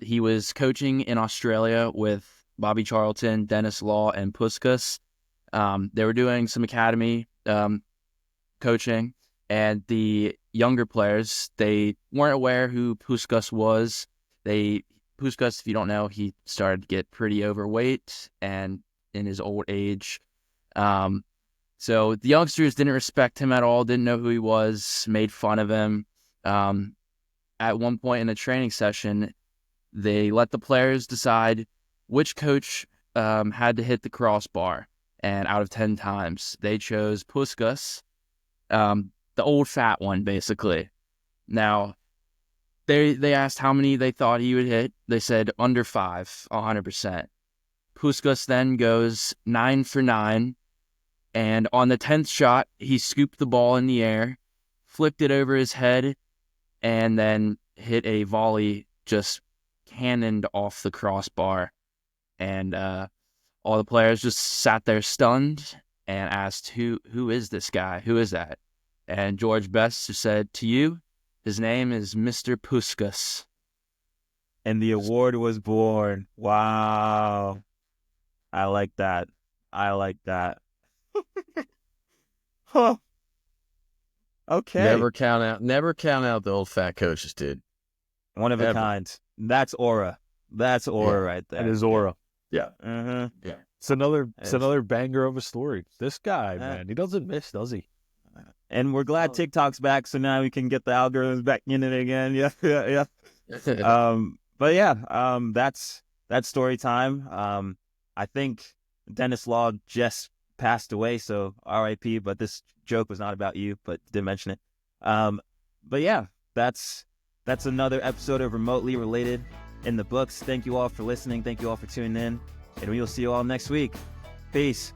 He was coaching in Australia with Bobby Charlton, Dennis Law, and Puskas. They were doing some academy coaching, and the younger players, they weren't aware who Puskas was. Puskas, if you don't know, he started to get pretty overweight and in his old age. So the youngsters didn't respect him at all, didn't know who he was, made fun of him. At one point in a training session, they let the players decide which coach had to hit the crossbar. And out of 10 times, they chose Puskas, the old fat one, basically. Now, they asked how many they thought he would hit. They said under 5, 100%. Puskas then goes 9 for 9. And on the 10th shot, he scooped the ball in the air, flipped it over his head, and then hit a volley, just cannoned off the crossbar. And all the players just sat there stunned and asked, who is this guy? Who is that? And George Best said, to you, his name is Mr. Puskas. And the award was born. Wow. I like that. Huh. Okay. Never count out the old fat coaches, dude. One of a kind. That's aura. That's aura right there. That is aura. Yeah. Uh-huh. Yeah. It's another banger of a story. This guy, man, he doesn't miss, does he? And we're glad TikTok's back, so now we can get the algorithms back in it again. Yeah. But yeah, that's story time. I think Dennis Law just passed away, so R.I.P. But this joke was not about you, but did mention it. But yeah, that's another episode of Remotely Related in the books. Thank you all for listening. Thank you all for tuning in, and we will see you all next week. Peace.